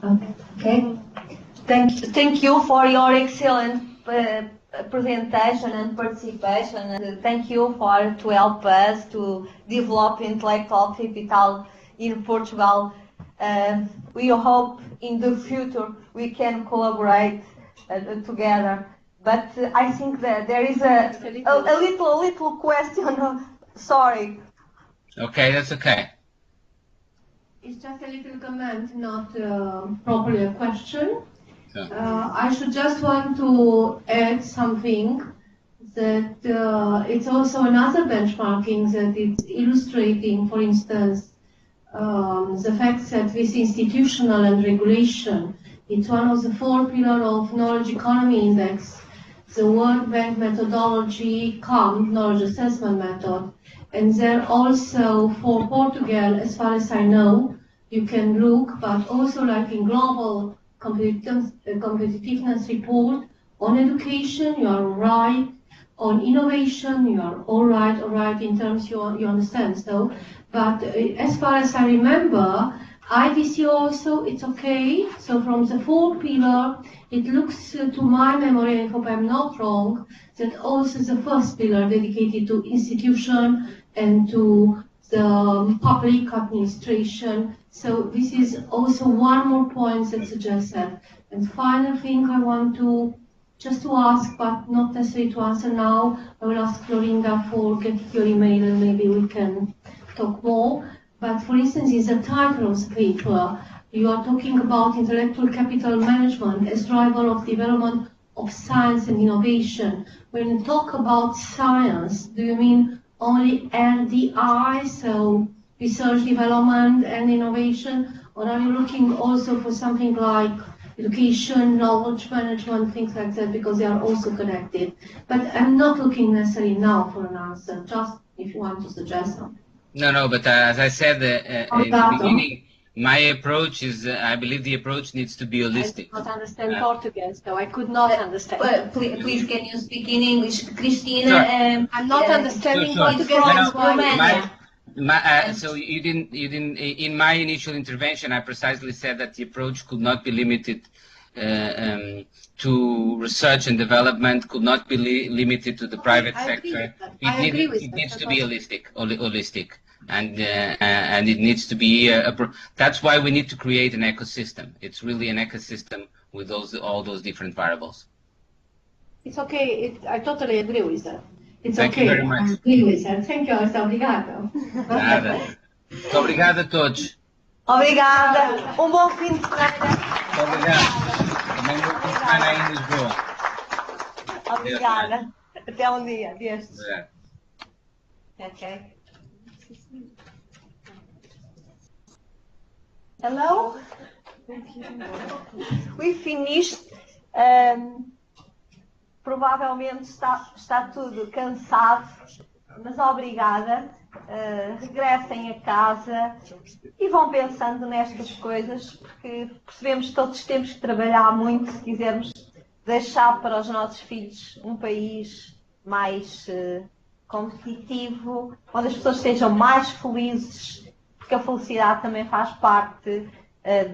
Okay. Thank you for your excellent presentation and participation, and thank you to help us to develop intellectual capital in Portugal. We hope in the future we can collaborate together. But I think that there is a little question. Sorry. Okay, that's okay. It's just a little comment, not properly a question. Yeah. I should just want to add something that it's also another benchmarking that it's illustrating, for instance, the fact that this institutional and regulation, it's one of the 4 pillars of Knowledge Economy Index, the World Bank methodology, CAM, Knowledge Assessment Method, and then also for Portugal, as far as I know, you can look, but also like in global competitiveness report on education, you are right. On innovation, you are all right in terms you understand. So, but as far as I remember, IDC also, it's okay. So from the 4 pillar, it looks to my memory, and I hope I'm not wrong, that also the first pillar dedicated to institution and to the public administration. So this is also one more point that suggests that. And final thing I want to just to ask, but not necessarily to answer now, I will ask Florinda for getting your email and maybe we can talk more. But for instance, in the title of the paper, you are talking about intellectual capital management as driver of development of science and innovation. When you talk about science, do you mean only RDI, so research, development and innovation, or are you looking also for something like education, knowledge management, things like that, because they are also connected? But I'm not looking necessarily now for an answer, just if you want to suggest something. No, but as I said in the beginning, my approach is, I believe the approach needs to be holistic. I do not understand Portuguese, so I could not understand. Please, can you speak in English, Cristina? Sure. I'm not understanding Sure. Portuguese. So you didn't. In my initial intervention, I precisely said that the approach could not be limited to research and development, could not be limited to the private sector. It needs to be holistic, and it needs to be. That's why we need to create an ecosystem. It's really an ecosystem with all those different variables. It's okay. I totally agree with that. It's Thank okay. you very much. I agree with that. Thank you. Obrigado. Nada. Muito obrigado a todos. Obrigada. Bom fim de semana. Muito obrigado. Também bom fim de semana aí em Lisboa. Obrigada. Até dia destes. Obrigado. Okay. Hello? We finished. Provavelmente está tudo cansado, mas obrigada. Regressem a casa e vão pensando nestas coisas, porque percebemos que todos temos que trabalhar muito se quisermos deixar para os nossos filhos um país mais competitivo, onde as pessoas sejam mais felizes, porque a felicidade também faz parte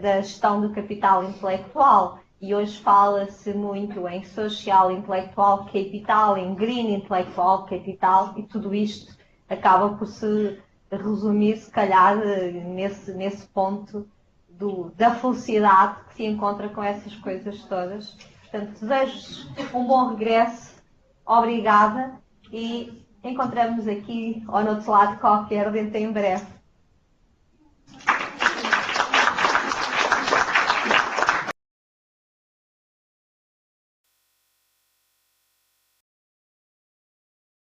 da gestão do capital intelectual. E hoje fala-se muito em social intellectual capital, em green intellectual capital, e tudo isto acaba por se resumir, se calhar, nesse ponto da felicidade que se encontra com essas coisas todas. Portanto, desejo um bom regresso, obrigada, e encontramos aqui ou no outro lado qualquer dentro em breve.